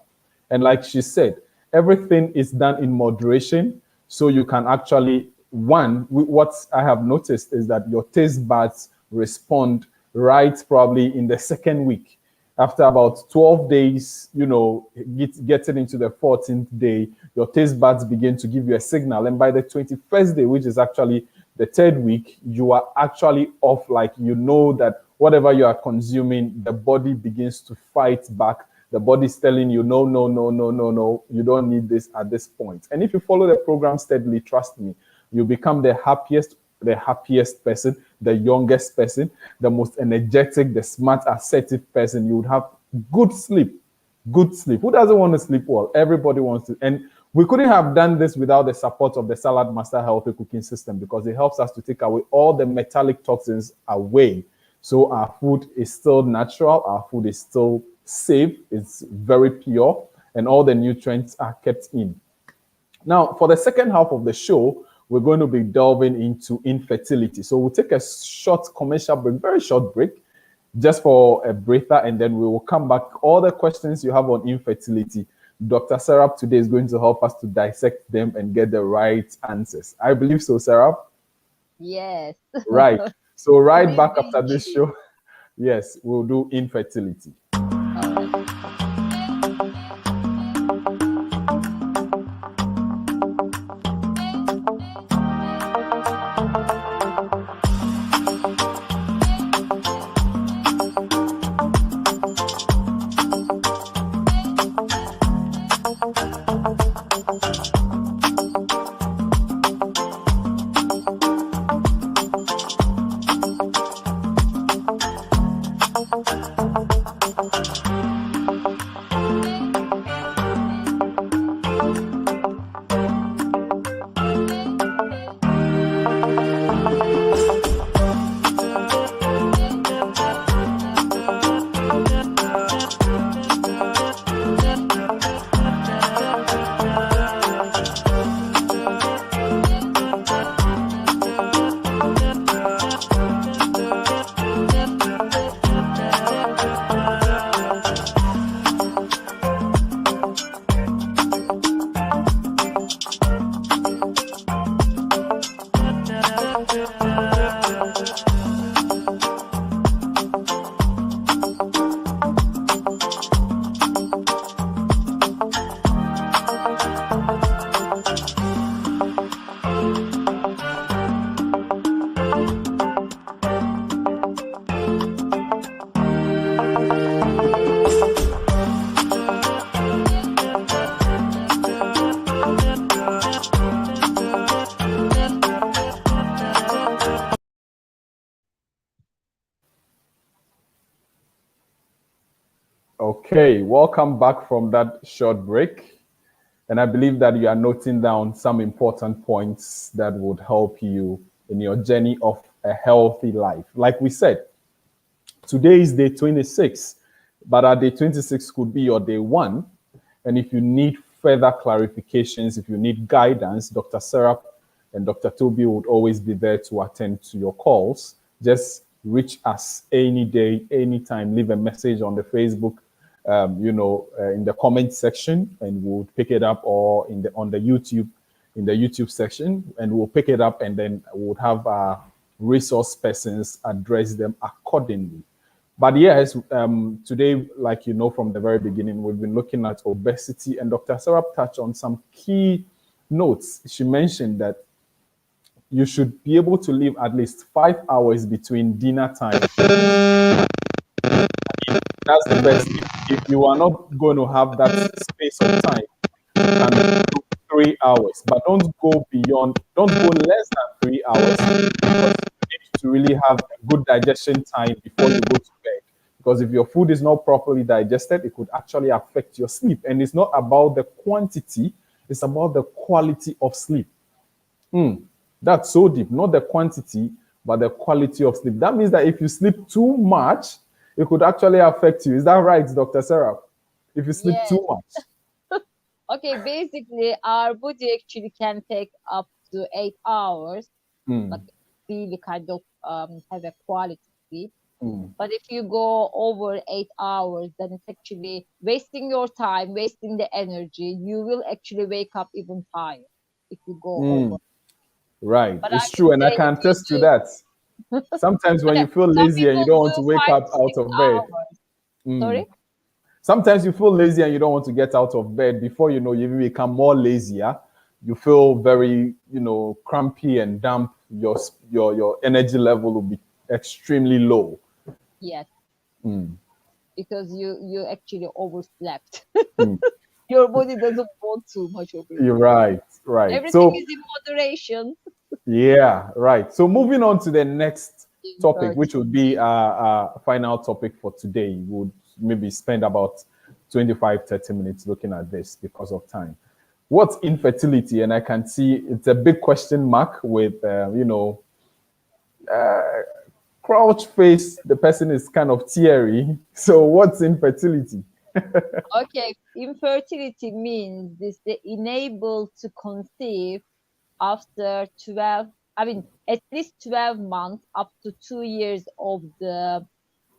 And like she said, everything is done in moderation. So you can actually, what I have noticed is that your taste buds respond right probably in the second week. After about 12 days, getting into the 14th day, your taste buds begin to give you a signal. And by the 21st day, which is actually the third week, you are actually off. Like, that whatever you are consuming, the body begins to fight back. The body's telling you, no, no, no, no, no, no, you don't need this at this point. And if you follow the program steadily, trust me, you become the happiest person, the youngest person, the most energetic, the smart, assertive person. You would have good sleep. Good sleep. Who doesn't want to sleep well? Everybody wants to. And we couldn't have done this without the support of the Salad Master Healthy Cooking System, because it helps us to take away all the metallic toxins away. So our food is still natural, our food is still safe, it's very pure, and all the nutrients are kept in. Now, for the second half of the show, we're going to be delving into infertility. So we'll take a short commercial break, very short break, just for a breather, and then we will come back. All the questions you have on infertility, Dr. Serap today is going to help us to dissect them and get the right answers. I believe so, Serap? Yes. Right. So right back after this show, yes, we'll do infertility. Okay, welcome back from that short break. And I believe that you are noting down some important points that would help you in your journey of a healthy life. Like we said, today is day 26, but our day 26 could be your day one. And if you need further clarifications, if you need guidance, Dr. Serap and Dr. Toby would always be there to attend to your calls. Just reach us any day, anytime. Leave a message on the Facebook, in the comment section, and we'll pick it up, or on the YouTube, in the YouTube section, and we'll pick it up, and then we'll have our resource persons address them accordingly. But yes, today, like you know from the very beginning, we've been looking at obesity, and Dr. Sarap touched on some key notes. She mentioned that you should be able to live at least 5 hours between dinner time. That's the best. If you are not going to have that space of time, you can do 3 hours, but don't go beyond, don't go less than 3 hours, because you need to really have a good digestion time before you go to bed. Because if your food is not properly digested, it could actually affect your sleep. And it's not about the quantity, it's about the quality of sleep. That's so deep. Not the quantity, but the quality of sleep. That means that if you sleep too much, it could actually affect you. Is that right, Dr. Sarah? If you sleep Yes. too much. Okay, basically, our body actually can take up to 8 hours, like really kind of have a quality sleep. But if you go over 8 hours, then it's actually wasting your time, wasting the energy. You will actually wake up even tired if you go over. Right. But I It's would true. And I say if can you attest to do, that. Sometimes when okay, you feel some lazy and you people don't want do to wake five up to out six of bed. hours. Sorry? Sometimes you feel lazy and you don't want to get out of bed. Before you know, you become more lazier. You feel very, crampy and damp. Your energy level will be extremely low. Yes, because you actually overslept. Your body doesn't want too much of it. You're right, right. Everything So is in moderation. yeah, right. So moving on to the next topic, which would be Infertility. our final topic for today. We would maybe spend about 25, 30 minutes looking at this because of time. What's infertility? And I can see it's a big question mark with, crouch face. The person is kind of teary. So what's infertility? Okay, infertility means this the unable to conceive after 12, I mean, at least 12 months up to 2 years of the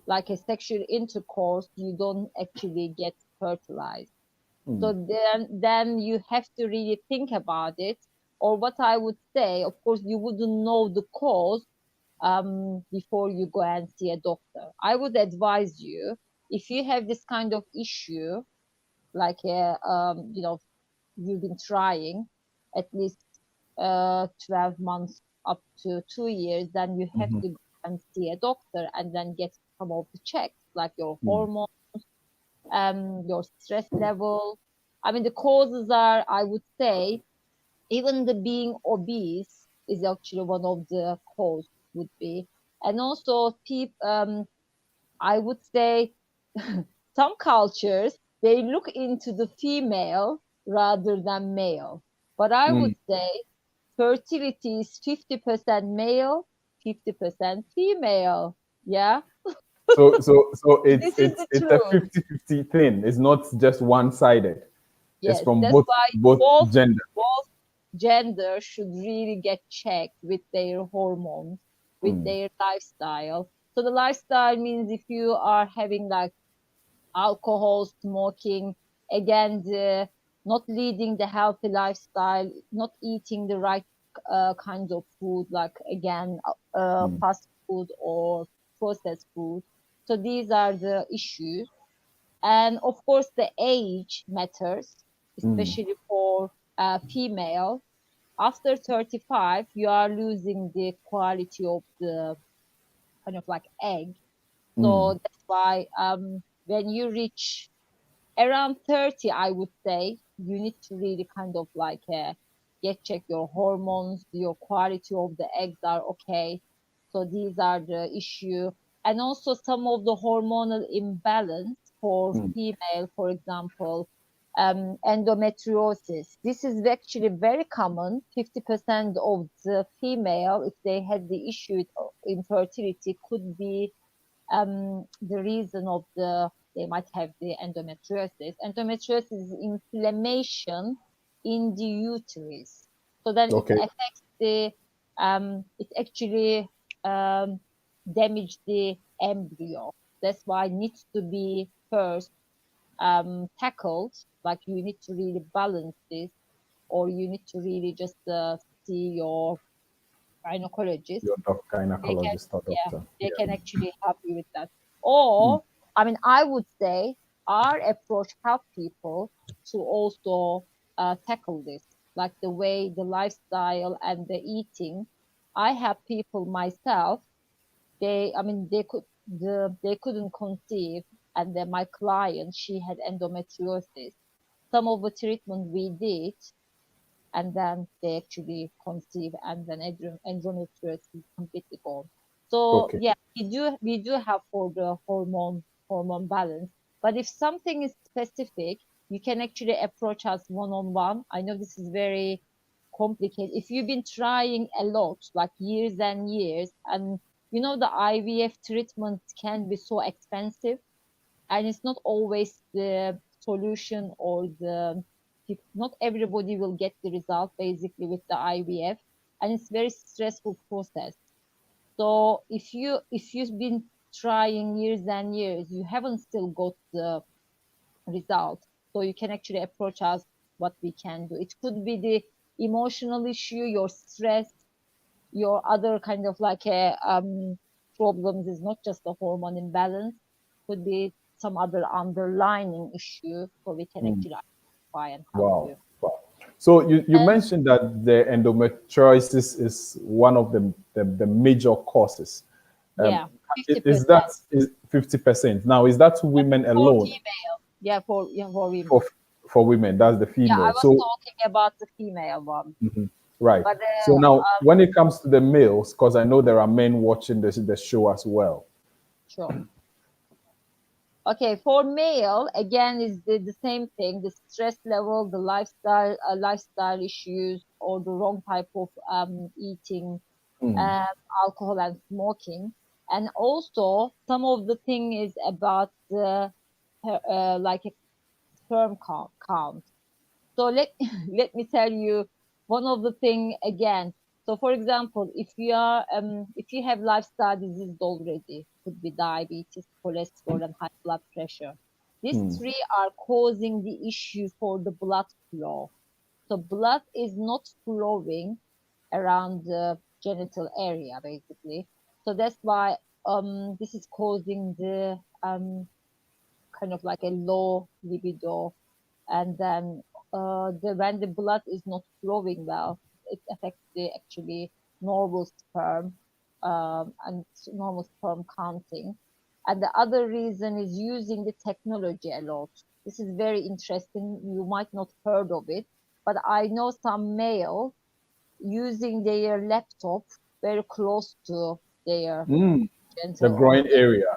like a sexual intercourse, you don't actually get fertilized. So then you have to really think about it. Or what I would say, of course, you wouldn't know the cause before you go and see a doctor. I would advise you, if you have this kind of issue, like you've been trying at least 12 months up to 2 years, then you have to go and see a doctor and then get some of the checks, like your hormones, your stress level. I mean, the causes are, I would say, even the being obese is actually one of the cause would be. And also I would say some cultures, they look into the female rather than male. But I would say fertility is 50% male, 50% female. Yeah, So it's this is it's the it's a truth. 50-50 thing. It's not just one-sided. It's Yes, from that's both why both both gender. both gender should really get checked with their hormones, with their lifestyle. So the lifestyle means if you are having like alcohol, smoking, again, not leading the healthy lifestyle, not eating the right kinds of food, like again, fast food or processed food. So these are the issues. And of course, the age matters, especially for female. After 35, you are losing the quality of the kind of like egg. So that's why when you reach around 30, I would say you need to really kind of like get check your hormones, your quality of the eggs are okay. So these are the issue. And also some of the hormonal imbalance. for female, for example, endometriosis. This is actually very common. 50% of the female, if they had the issue with infertility, could be the reason of they might have the endometriosis. Endometriosis is inflammation in the uterus. So then it Okay. affects it actually damage the embryo. That's why it needs to be first tackled. Like you need to really balance this, or you need to really just see your gynecologist. Your They can, gynecologist or yeah, doctor. they Yeah. can actually help you with that. Or, I mean, I would say our approach help people to also tackle this, like the way the lifestyle and the eating. I have people myself. I mean, they couldn't conceive, and then my client, she had endometriosis. Some of the treatment we did, and then they actually conceive, and then endometriosis is completely gone. So Okay. yeah, we do have for the hormone balance. But if something is specific, you can actually approach us one on one. I know this is very complicated. If you've been trying a lot, like years and years, and the IVF treatment can be so expensive, and it's not always the solution, or not everybody will get the result basically with the IVF, and it's very stressful process. So if you've been trying years and years, you haven't still got the result, so you can actually approach us. What we can do, it could be the emotional issue, your stress, your other kind of like a problems, is not just the hormone imbalance, could be some other underlying issue, so we can actually identify and help Wow. you. Wow. So you And mentioned that the endometriosis is one of the major causes. Um, yeah, is 50%. that is 50%? Now, is that women For alone? female, for women. For for women, that's the Yeah, I female. was So talking about the female one, right. but So now, when it comes to the males, because I know there are men watching the show as well. sure. Okay, for male, again, is the same thing, the stress level, the lifestyle issues, or the wrong type of eating, um, alcohol and smoking. And also, some of the thing is about the like a sperm count. So let me tell you one of the thing again. So for example, if you have lifestyle disease already, could be diabetes, cholesterol, and high blood pressure. These three are causing the issue for the blood flow. So blood is not flowing around the genital area basically. So that's why this is causing the kind of like a low libido, and then when the blood is not flowing well, it affects the actually normal sperm, and normal sperm counting. And the other reason is using the technology a lot. This is very interesting. You might not heard of it, but I know some male using their laptop very close to their The genital groin organ. area.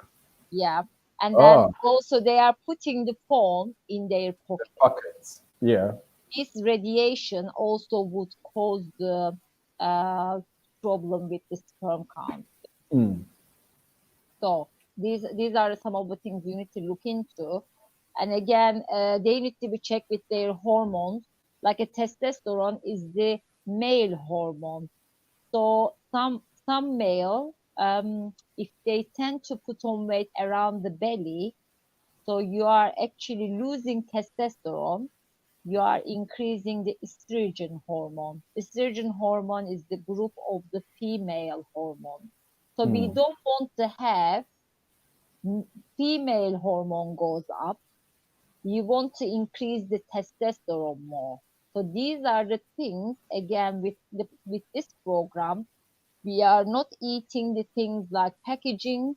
Yeah. And then Ah, also they are putting the phone in their the pocket. pockets. Yeah. This radiation also would cause the uh, problem with the sperm count. So these are some of the things you need to look into. And again, they need to be checked with their hormones. Like a testosterone is the male hormone. So some male, if they tend to put on weight around the belly, so you are actually losing testosterone, you are increasing the estrogen hormone. Estrogen hormone is the group of the female hormone. So we don't want to have female hormone goes up. You want to increase the testosterone more. So these are the things, again, with this program, we are not eating the things like packaging,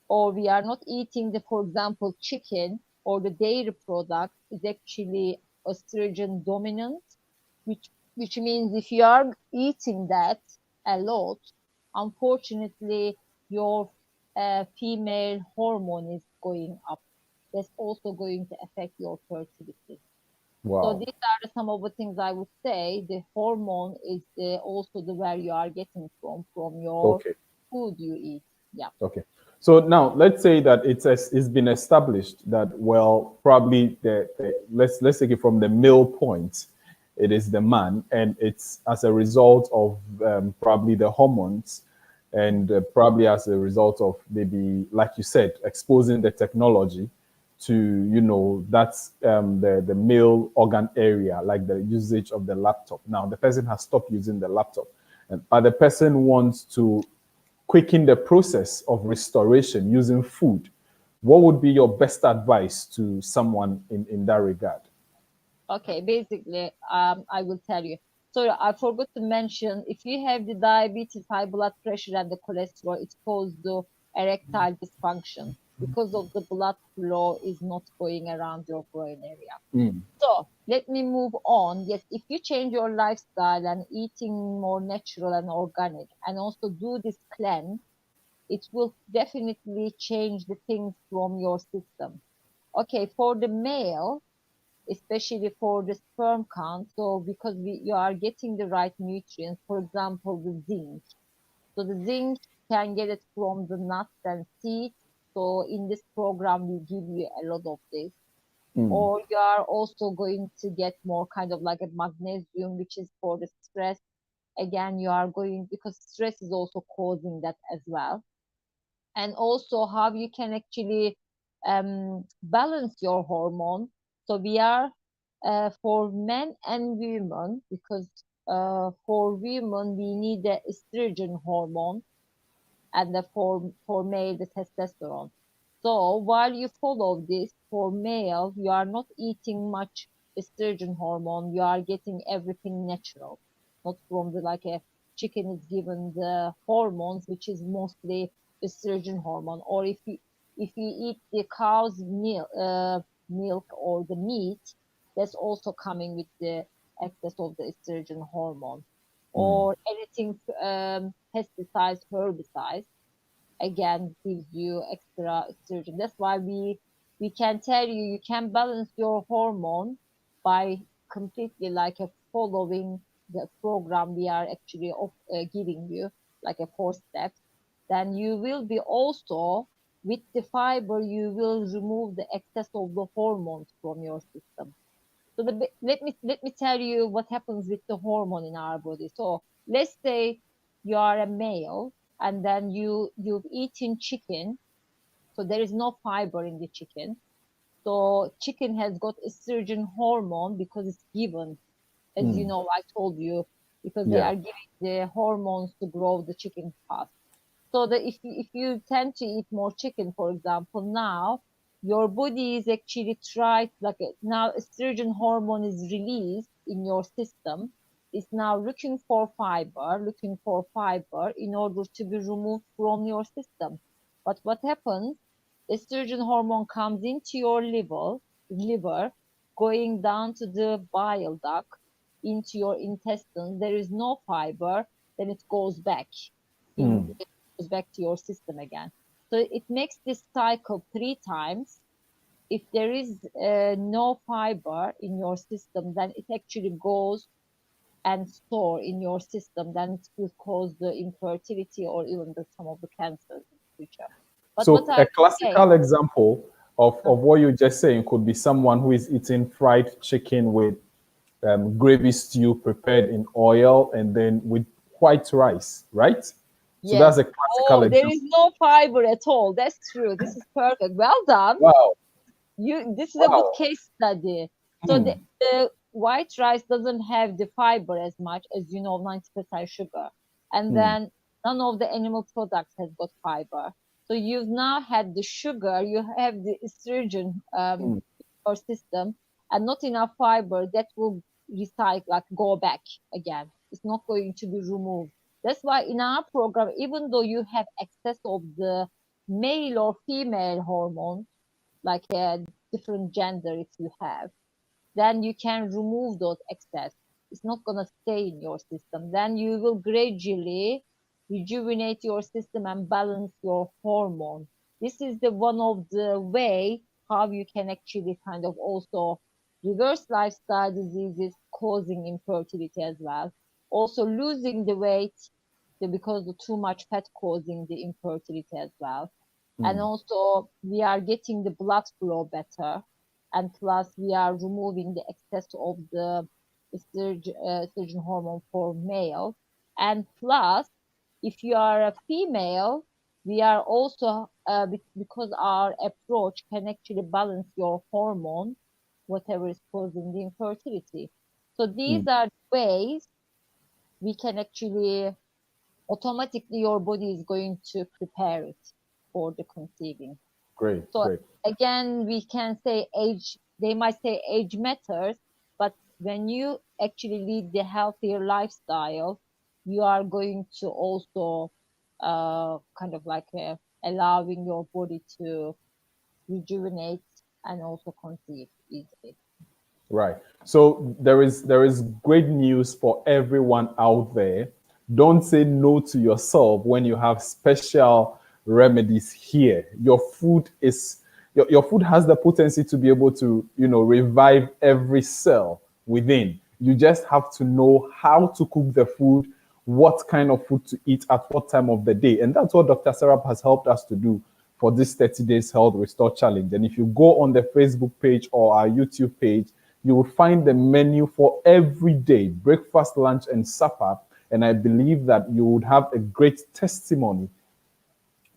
or we are not eating the, for example, chicken or the dairy product is actually estrogen dominant, which means if you are eating that a lot, unfortunately, your female hormone is going up. that's also going to affect your fertility. So Wow. these are some of the things I would say. The hormone is also the where you are getting from your Okay. food you eat. Yeah. Okay. So now let's say that it's been established that, well, probably let's take it from the male point. It is the man, and it's as a result of probably the hormones, and probably as a result of, maybe like you said, exposing the technology to, that's the male organ area, like the usage of the laptop. Now the person has stopped using the laptop, but the person wants to quicken the process of restoration using food. What would be your best advice to someone in that regard? Okay, basically, I will tell you. So I forgot to mention, if you have the diabetes, high blood pressure, and the cholesterol, it causes the erectile dysfunction because of the blood flow is not going around your groin area. Mm, So let me move on. Yes, if you change your lifestyle and eating more natural and organic, and also do this cleanse, it will definitely change the things from your system. Okay, for the male, especially for the sperm count. So because you are getting the right nutrients, for example, the zinc. So the zinc can get it from the nuts and seeds. So in this program, we give you a lot of this. mm, Or you are also going to get more kind of like a magnesium, which is for the stress. Again, you are going because stress is also causing that as well. And also how you can actually balance your hormone. So we are for men and women, because for women we need the estrogen hormone, and for male the testosterone. So while you follow this, for male you are not eating much estrogen hormone, you are getting everything natural, not from the like a chicken is given the hormones which is mostly estrogen hormone, or if you eat the cow's milk or the meat, that's also coming with the excess of the estrogen hormone, mm, or anything pesticides, herbicides, again gives you extra estrogen. That's why we can tell you you can balance your hormone by completely like a following the program we are actually giving you, like a 4 steps. Then you will be also with the fiber, you will remove the excess of the hormones from your system. So let me tell you what happens with the hormone in our body. So let's say you are a male and then you've eaten chicken, so there is no fiber in the chicken. So chicken has got estrogen hormone because it's given, as you mm. know, I told you, because we Yeah. are giving the hormones to grow the chicken fast. So that if you tend to eat more chicken, for example, now your body is actually tried like now estrogen hormone is released in your system. It's now looking for fiber in order to be removed from your system. But what happens? Estrogen hormone comes into your liver, going down to the bile duct, into your intestines. There is no fiber, then it goes back in Mm. goes back to your system again. So it makes this cycle 3 times. If there is no fiber in your system, then it actually goes and store in your system. Then it will cause the infertility or even some of the cancers in the future. But what So I a would say, classical example of what you're just saying could be someone who is eating fried chicken with gravy stew prepared in oil and then with white rice, right? So yes, that's a classical oh, there example. is no fiber at all. That's true. This is perfect. Well done. Wow. This is a good Wow. case study. So the, Mm, the white rice doesn't have the fiber as much as 90% sugar, and mm, then none of the animal products has got fiber. So you've now had the sugar, you have the estrogen mm. or system, and not enough fiber that will recycle, like go back again. It's not going to be removed. That's why in our program, even though you have excess of the male or female hormones, like a different gender if you have, then you can remove those excess. It's not going to stay in your system. Then you will gradually rejuvenate your system and balance your hormone. This is the one of the way how you can actually kind of also reverse lifestyle diseases causing infertility as well. Also losing the weight because the too much fat causing the infertility as well. And also we are getting the blood flow better, and plus we are removing the excess of the estrogen hormone for male. And plus, if you are a female, we are also because our approach can actually balance your hormone, whatever is causing the infertility. So these are ways we can actually automatically your body is going to prepare it for the conceiving. Great, So great. again, we can say age, they might say age matters, but when you actually lead the healthier lifestyle, you are going to also kind of like allowing your body to rejuvenate and also conceive easily. Right. So there is great news for everyone out there. Don't say no to yourself when you have special remedies here. Your food has the potency to be able to, revive every cell within. You just have to know how to cook the food, what kind of food to eat at what time of the day. And that's what Dr. Serap has helped us to do for this 30 days health restore challenge. And if you go on the Facebook page or our YouTube page, you will find the menu for every day, breakfast, lunch, and supper. And I believe that you would have a great testimony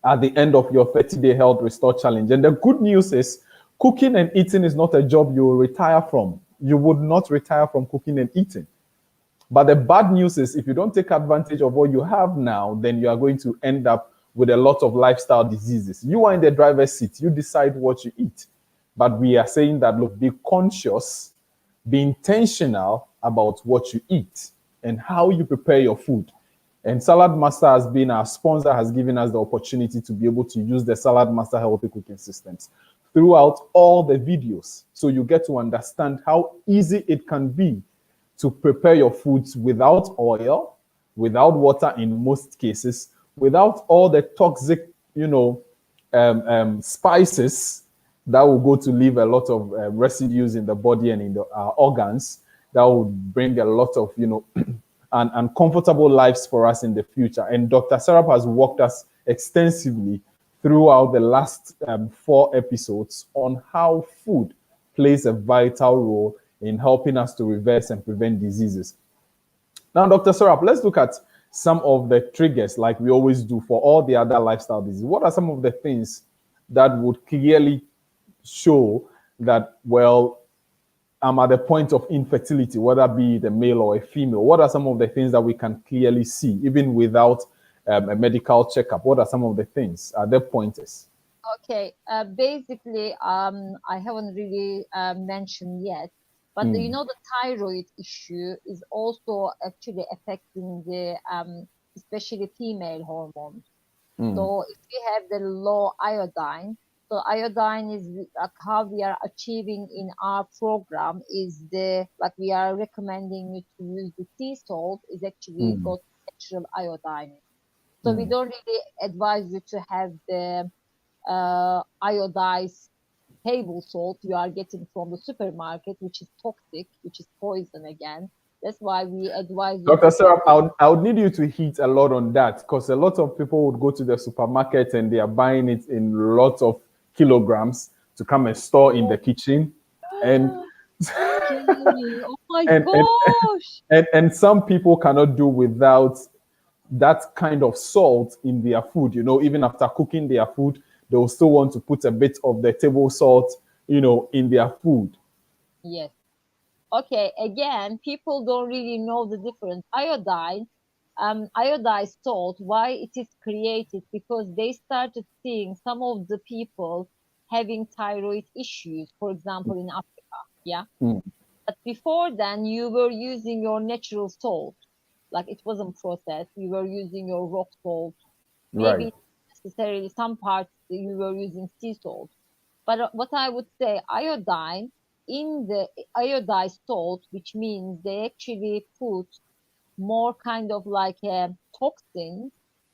at the end of your 30-day health restore challenge. And the good news is cooking and eating is not a job you will retire from. You would not retire from cooking and eating. But the bad news is if you don't take advantage of what you have now, then you are going to end up with a lot of lifestyle diseases. You are in the driver's seat. You decide what you eat. But we are saying that, look, be conscious, be intentional about what you eat and how you prepare your food. And Salad Master has been our sponsor, has given us the opportunity to be able to use the Salad Master Healthy Cooking Systems throughout all the videos. So you get to understand how easy it can be to prepare your foods without oil, without water in most cases, without all the toxic, spices that will go to leave a lot of residues in the body and in the organs that will bring a lot of, uncomfortable lives for us in the future. And Dr. Serap has walked us extensively throughout the last 4 episodes on how food plays a vital role in helping us to reverse and prevent diseases. Now, Dr. Serap, let's look at some of the triggers like we always do for all the other lifestyle diseases. What are some of the things that would clearly show that, well, I'm at the point of infertility, whether be it a male or a female? What are some of the things that we can clearly see, even without a medical checkup? What are some of the things? Are there pointers? Okay, basically, I haven't really mentioned yet, but the thyroid issue is also actually affecting the especially female hormones. So if we have the low iodine, so iodine is like how we are achieving in our program is like we are recommending you to use the sea salt is actually got natural iodine. So we don't really advise you to have the iodized table salt you are getting from the supermarket, which is toxic, which is poison again. That's why we advise you Dr. to get. Serap, I would need you to hit a lot on that because a lot of people would go to the supermarket and they are buying it in lots of kilograms to come and store in the kitchen. And Oh my and and, gosh! and some people cannot do without that kind of salt in their food. Even after cooking their food, they will still want to put a bit of the table salt, in their food. Yes. Okay, again, people don't really know the difference. Iodized salt, why it is created? Because they started seeing some of the people having thyroid issues, for example, in Africa. Yeah. But before then, you were using your natural salt, like it wasn't processed. You were using your rock salt. Right. Maybe necessarily some parts you were using sea salt. But what I would say, iodine in the iodized salt, which means they actually put more kind of like toxins.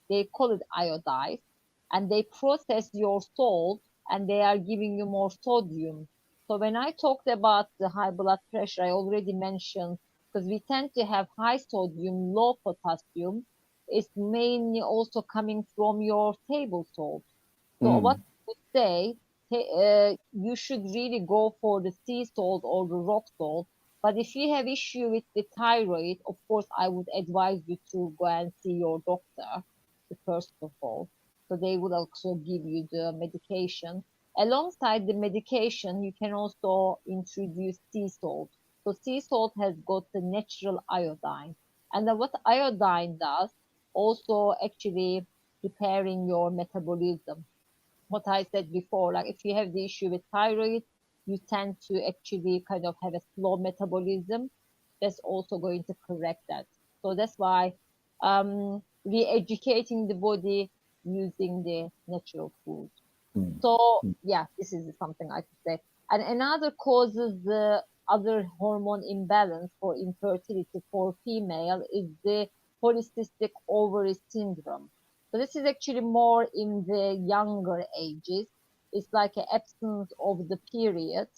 They call it iodized, and they process your salt and they are giving you more sodium. So when I talked about the high blood pressure, I already mentioned, because we tend to have high sodium, low potassium, it's mainly also coming from your table salt. So what I would say, you should really go for the sea salt or the rock salt. But if you have issue with the thyroid, of course, I would advise you to go and see your doctor first of all. So they would also give you the medication. Alongside the medication, you can also introduce sea salt. So sea salt has got the natural iodine. And then what iodine does, also actually preparing your metabolism. What I said before, like if you have the issue with thyroid, you tend to actually kind of have a slow metabolism. That's also going to correct that. So that's why re-educating the body using the natural food. So yeah, this is something I could say. And another causes the other hormone imbalance for infertility for female is the polycystic ovary syndrome. So this is actually more in the younger ages. It's like an absence of the period.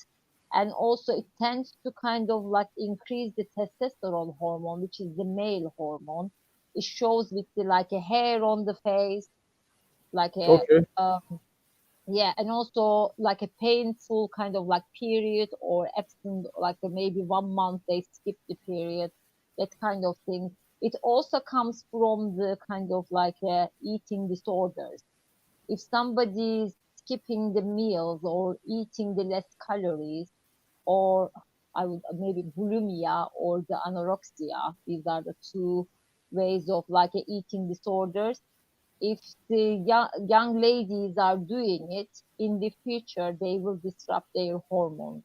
And also it tends to kind of like increase the testosterone hormone, which is the male hormone. It shows with the like a hair on the face, like a Okay. yeah, and also like a painful kind of like period or absent, like maybe 1 month they skip the period, that kind of thing. It also comes from the kind of like eating disorders. If somebody is skipping the meals or eating the less calories, or I would maybe bulimia or the anorexia, these are the two ways of like eating disorders. If the young ladies are doing it in the future, they will disrupt their hormones.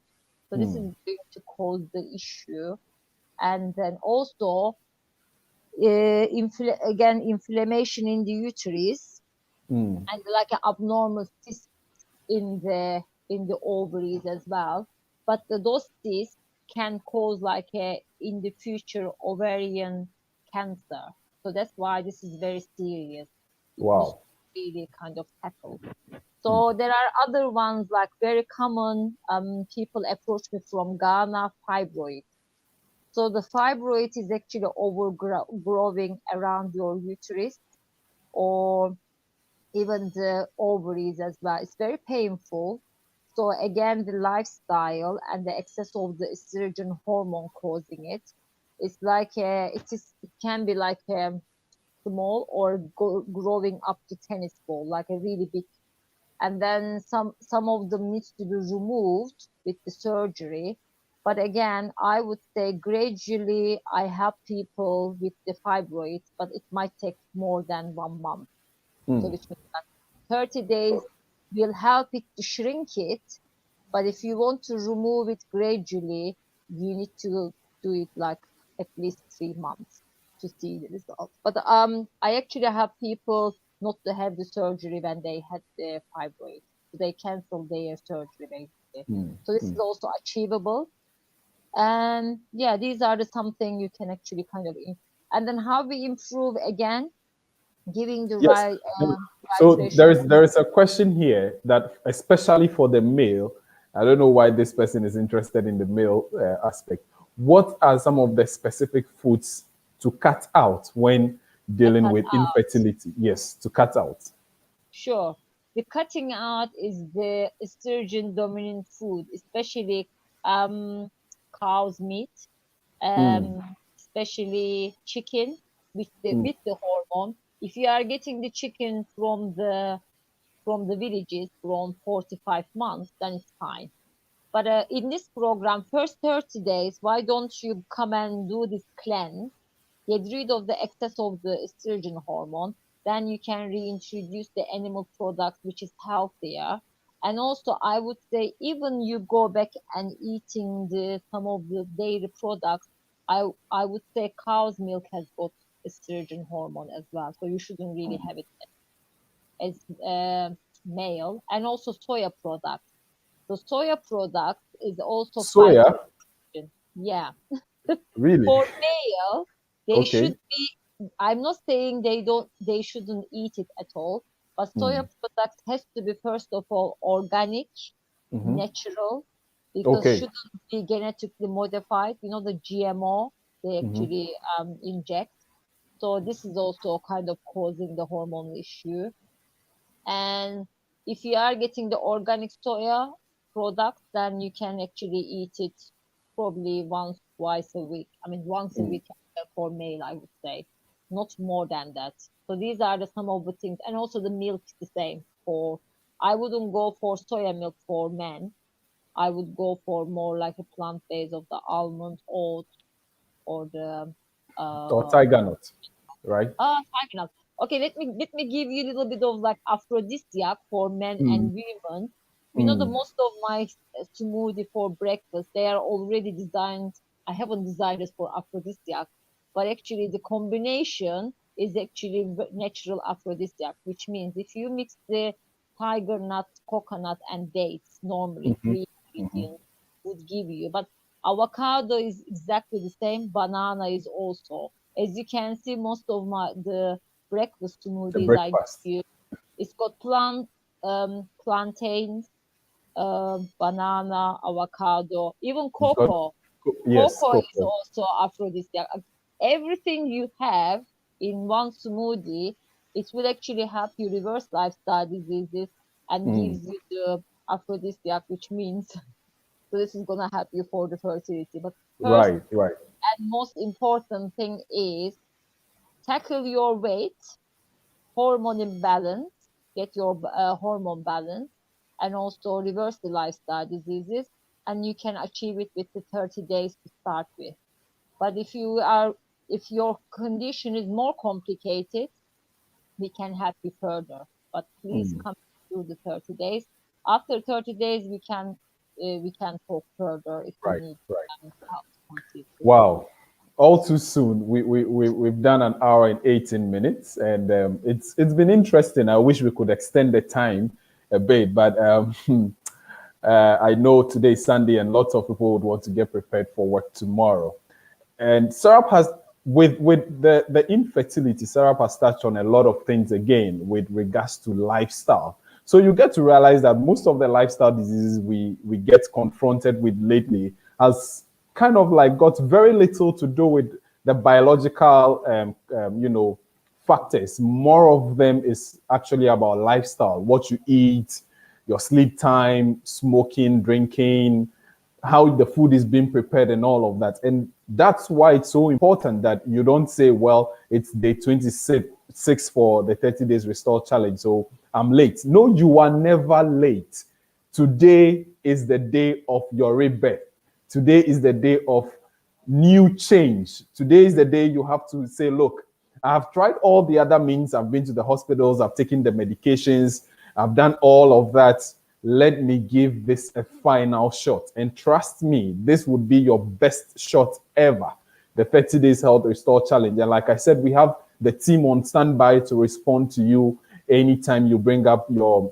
So this is going to cause the issue. And then also, again, inflammation in the uterus and like an abnormal cyst in the ovaries as well. But those cysts can cause like a in the future ovarian cancer. So that's why this is very serious. It needs Wow. to be really kind of tackled. So there are other ones like very common. People approach me from Ghana, fibroid. So the fibroid is actually overgrowing around your uterus or even the ovaries as well. It's very painful. So again, the lifestyle and the excess of the estrogen hormone causing it. It's like it can be like small or growing up to tennis ball, like a really big. And then some of them needs to be removed with the surgery. But again, I would say gradually I help people with the fibroids, but it might take more than 1 month. So which means that 30 days will help it to shrink it. But if you want to remove it gradually, you need to do it like at least 3 months to see the results. But I actually have people not to have the surgery when they had the fibroid. So they cancel their surgery basically. So this is also achievable. And yeah, these are the something you can actually kind of and then how we improve again, giving the Yes. right So ratio. there is a question here that, especially for the male, I don't know why this person is interested in the male aspect. What are some of the specific foods to cut out when dealing Cut with out. infertility? Yes, to cut out. Sure. The cutting out is the estrogen dominant food, especially cow's meat, especially chicken with the hormone. If you are getting the chicken from the villages from 4 to 5 months, then it's fine. But in this program, first 30 days, why don't you come and do this cleanse? Get rid of the excess of the estrogen hormone. Then you can reintroduce the animal product, which is healthier. And also, I would say even you go back and eating some of the dairy products, I would say cow's milk has got estrogen hormone as well. So you shouldn't really have it as male. And also soya products. So soya product is also Soya, phytoestrogen. Yeah. really? For male, they should Okay. be. I'm not saying they shouldn't eat it at all, But soya product has to be, first of all, organic, natural, because Okay. shouldn't be genetically modified. You know, the GMO they actually inject. So this is also kind of causing the hormonal issue. And if you are getting the organic soya product, then you can actually eat it probably once, twice a week. I mean, once a week for male, I would say, not more than that. So these are the some of the things, and also the milk is the same. For I wouldn't go for soya milk for men. I would go for more like a plant base of the almond, oat, or the Or uh tiger nut, right? fine enough. Okay, let me give you a little bit of like aphrodisiac for men Mm, and women. You know, the mm, most of my smoothie for breakfast, they are already designed. I haven't designed it for aphrodisiac, but actually the combination is actually natural aphrodisiac, which means if you mix the tiger nut, coconut, and dates, normally three ingredients would give you. But avocado is exactly the same. Banana is also. As you can see, most of the breakfast the smoothies I give breakfast. you, it's got plantains, banana, avocado, even It's got, cocoa. yes, Cocoa is cocoa. also aphrodisiac. Everything you have in one smoothie, it will actually help you reverse lifestyle diseases and gives you the aphrodisiac, which means so this is gonna help you for the fertility. But first Right, right. and most important thing is tackle your weight, hormone imbalance, get your hormone balance, and also reverse the lifestyle diseases. And you can achieve it with the 30 days to start with. But if your condition is more complicated, we can help you further. But please come through the 30 days. After 30 days, we can talk further if you Right, need right. help to complete this. Wow. All too soon. We've done an hour and 18 minutes, and it's been interesting. I wish we could extend the time a bit, but I know today is Sunday, and lots of people would want to get prepared for work tomorrow. And Serap has, with the infertility, Serap has touched on a lot of things again with regards to lifestyle. So you get to realize that most of the lifestyle diseases we get confronted with lately has kind of like got very little to do with the biological, factors. More of them is actually about lifestyle, what you eat, your sleep time, smoking, drinking, how the food is being prepared and all of that. And that's why it's so important that you don't say, well, it's day 26 for the 30 days restore challenge, so I'm late. No, you are never late. Today is the day of your rebirth. Today is the day of new change. Today is the day you have to say, look, I've tried all the other means. I've been to the hospitals, I've taken the medications, I've done all of that. Let me give this a final shot. And trust me, this would be your best shot ever. The 30 Days Health Restore Challenge. And like I said, we have the team on standby to respond to you anytime you bring up your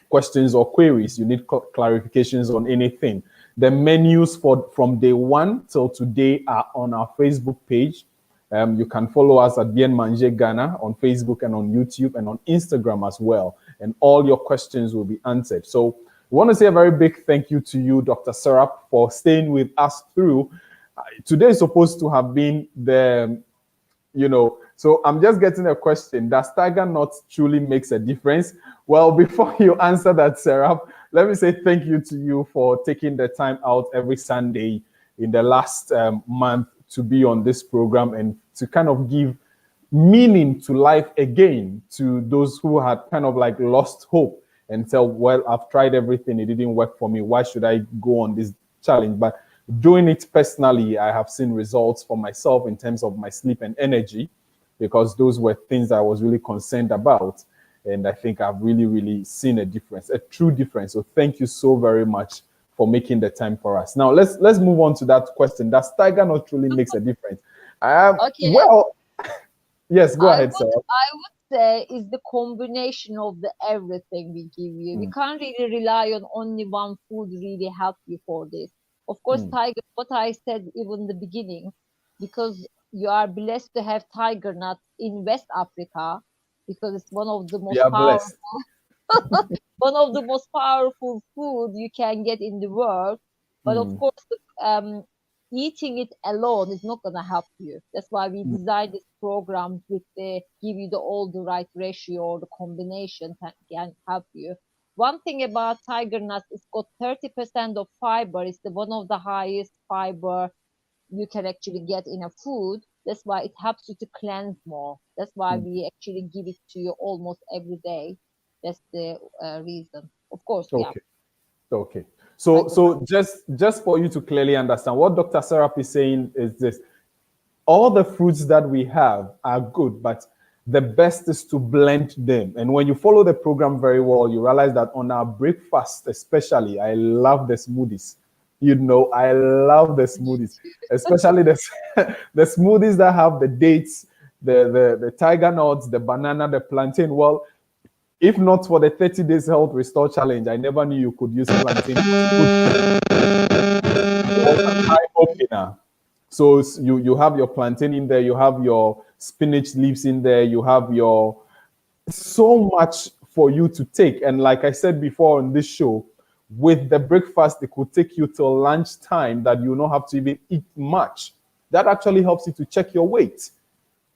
questions or queries, you need clarifications on anything. The menus from day one till today are on our Facebook page. You can follow us at Bien Manger Ghana on Facebook and on YouTube and on Instagram as well. And all your questions will be answered. So we want to say a very big thank you to you, Dr. Serap, for staying with us through. Today is supposed to have been so I'm just getting a question. Does tiger nut truly makes a difference? Well, before you answer that, Sarah, let me say thank you to you for taking the time out every Sunday in the last month to be on this program and to kind of give meaning to life again to those who had kind of like lost hope and tell, well, I've tried everything, it didn't work for me. Why should I go on this challenge? But doing it personally, I have seen results for myself in terms of my sleep and energy, because those were things I was really concerned about. And I think I've really, really seen a difference, a true difference. So thank you so very much for making the time for us. Now let's move on to that question. Does tiger not truly makes a difference? Okay, Well, yes, go I ahead, would sir. I would say is the combination of the everything we give you. We can't really rely on only one food really help you for this. Of course, tiger, what I said even in the beginning, because you are blessed to have tiger nuts in West Africa, because it's one of the We most are powerful blessed. one of the most powerful food you can get in the world. But of course, eating it alone is not gonna help you. That's why we designed this program with the give you all the right ratio or the combination that can help you. One thing about tiger nuts, it's got 30% of fiber. It's the one of the highest fiber you can actually get in a food. That's why it helps you to cleanse more. That's why we actually give it to you almost every day. That's the reason. Of course, yeah. Okay. Okay. So just for you to clearly understand, what Dr. Serap is saying is this: all the fruits that we have are good, but the best is to blend them. And when you follow the program very well, you realize that on our breakfast, especially, I love the smoothies. You know, I love the smoothies, especially the the smoothies that have the dates, the tiger nuts, the banana, the plantain. Well, if not for the 30 days health restore challenge, I never knew you could use plantain. Eye opener. So you have your plantain in there, you have your spinach leaves in there, you have your so much for you to take. And like I said before on this show, with the breakfast, it could take you till lunchtime that you don't have to even eat much. That actually helps you to check your weight.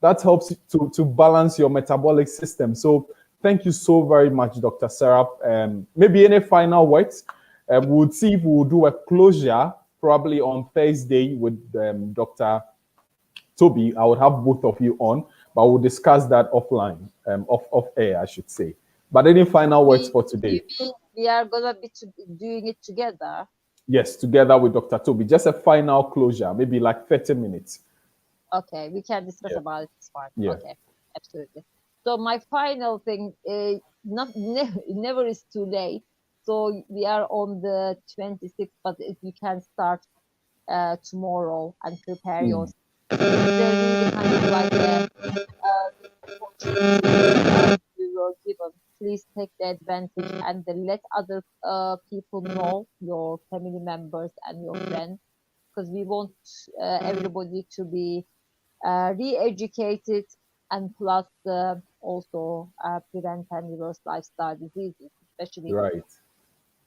That helps you to balance your metabolic system. So thank you so very much, Dr. Serap. Maybe any final words? We'll see if we'll do a closure probably on Thursday with Dr. Toby. I would have both of you on, but we'll discuss that offline, off air, I should say. But any final words for today? We are gonna be doing it together. Yes, together with Dr. Toby. Just a final closure, maybe like 30 minutes. Okay, we can discuss about it. It's fine. Yeah. Okay, absolutely. So my final thing is it never is too late. So we are on the 26th, but if you can start tomorrow and prepare yourself. Really kind of like opportunity you were given. Please take the advantage and then let other people know, your family members and your friends, because we want everybody to be re-educated and plus also prevent and reverse lifestyle diseases, especially. Right.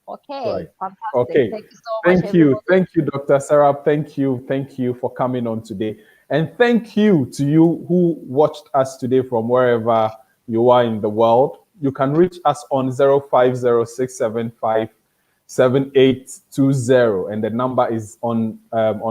Okay, Right. fantastic. Okay. Thank you so much. Thank you, Dr. Serap. Thank you for coming on today. And thank you to you who watched us today from wherever you are in the world. You can reach us on 0506757820, and the number is on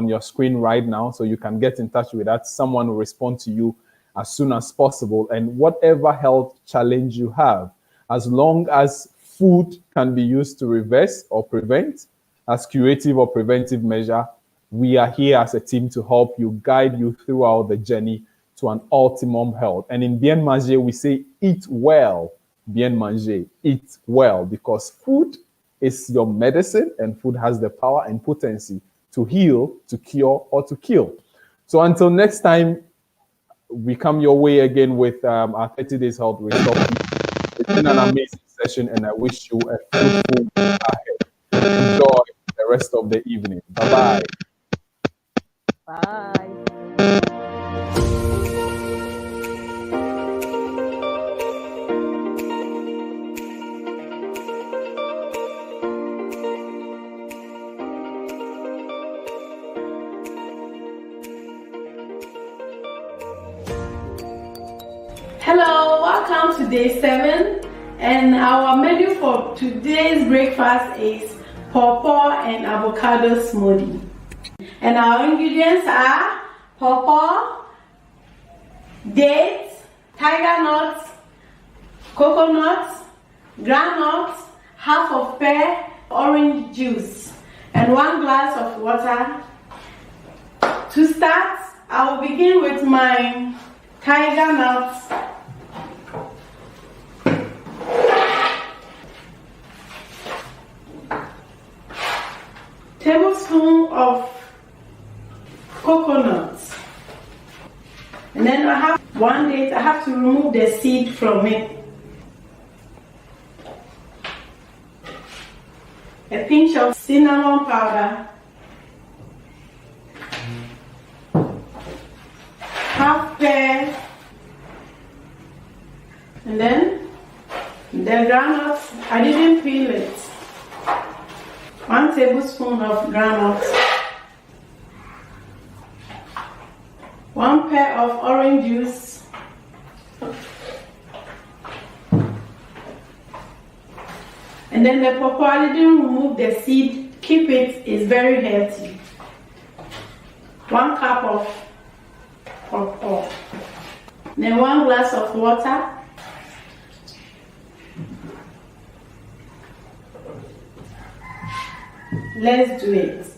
your screen right now, so you can get in touch with us. Someone will respond to you as soon as possible. And whatever health challenge you have, as long as food can be used to reverse or prevent as curative or preventive measure, we are here as a team to help you, guide you throughout the journey to an optimum health. And in Bien Manger, we say eat well. Bien manger, eat well, because food is your medicine and food has the power and potency to heal, to cure, or to kill. So until next time, we come your way again with our 30 days health restore. It's been an amazing session, and I wish you a fruitful ahead. Enjoy the rest of the evening. Bye-bye. Bye. Hello, welcome to day 7, and our menu for today's breakfast is pawpaw and avocado smoothie. And our ingredients are pawpaw, dates, tiger nuts, coconuts, groundnuts, half of pear, orange juice, and 1 glass of water. To start, I will begin with my tiger nuts. Tablespoon of coconuts, and then I have 1 date. I have to remove the seed from it. A pinch of cinnamon powder, half pear, And then the groundnuts, I didn't peel it. 1 tablespoon of groundnuts. 1 pair of orange juice. And then the pawpaw, I didn't remove the seed. Keep it, it's very healthy. 1 cup of pawpaw. Then 1 glass of water. Let's do it.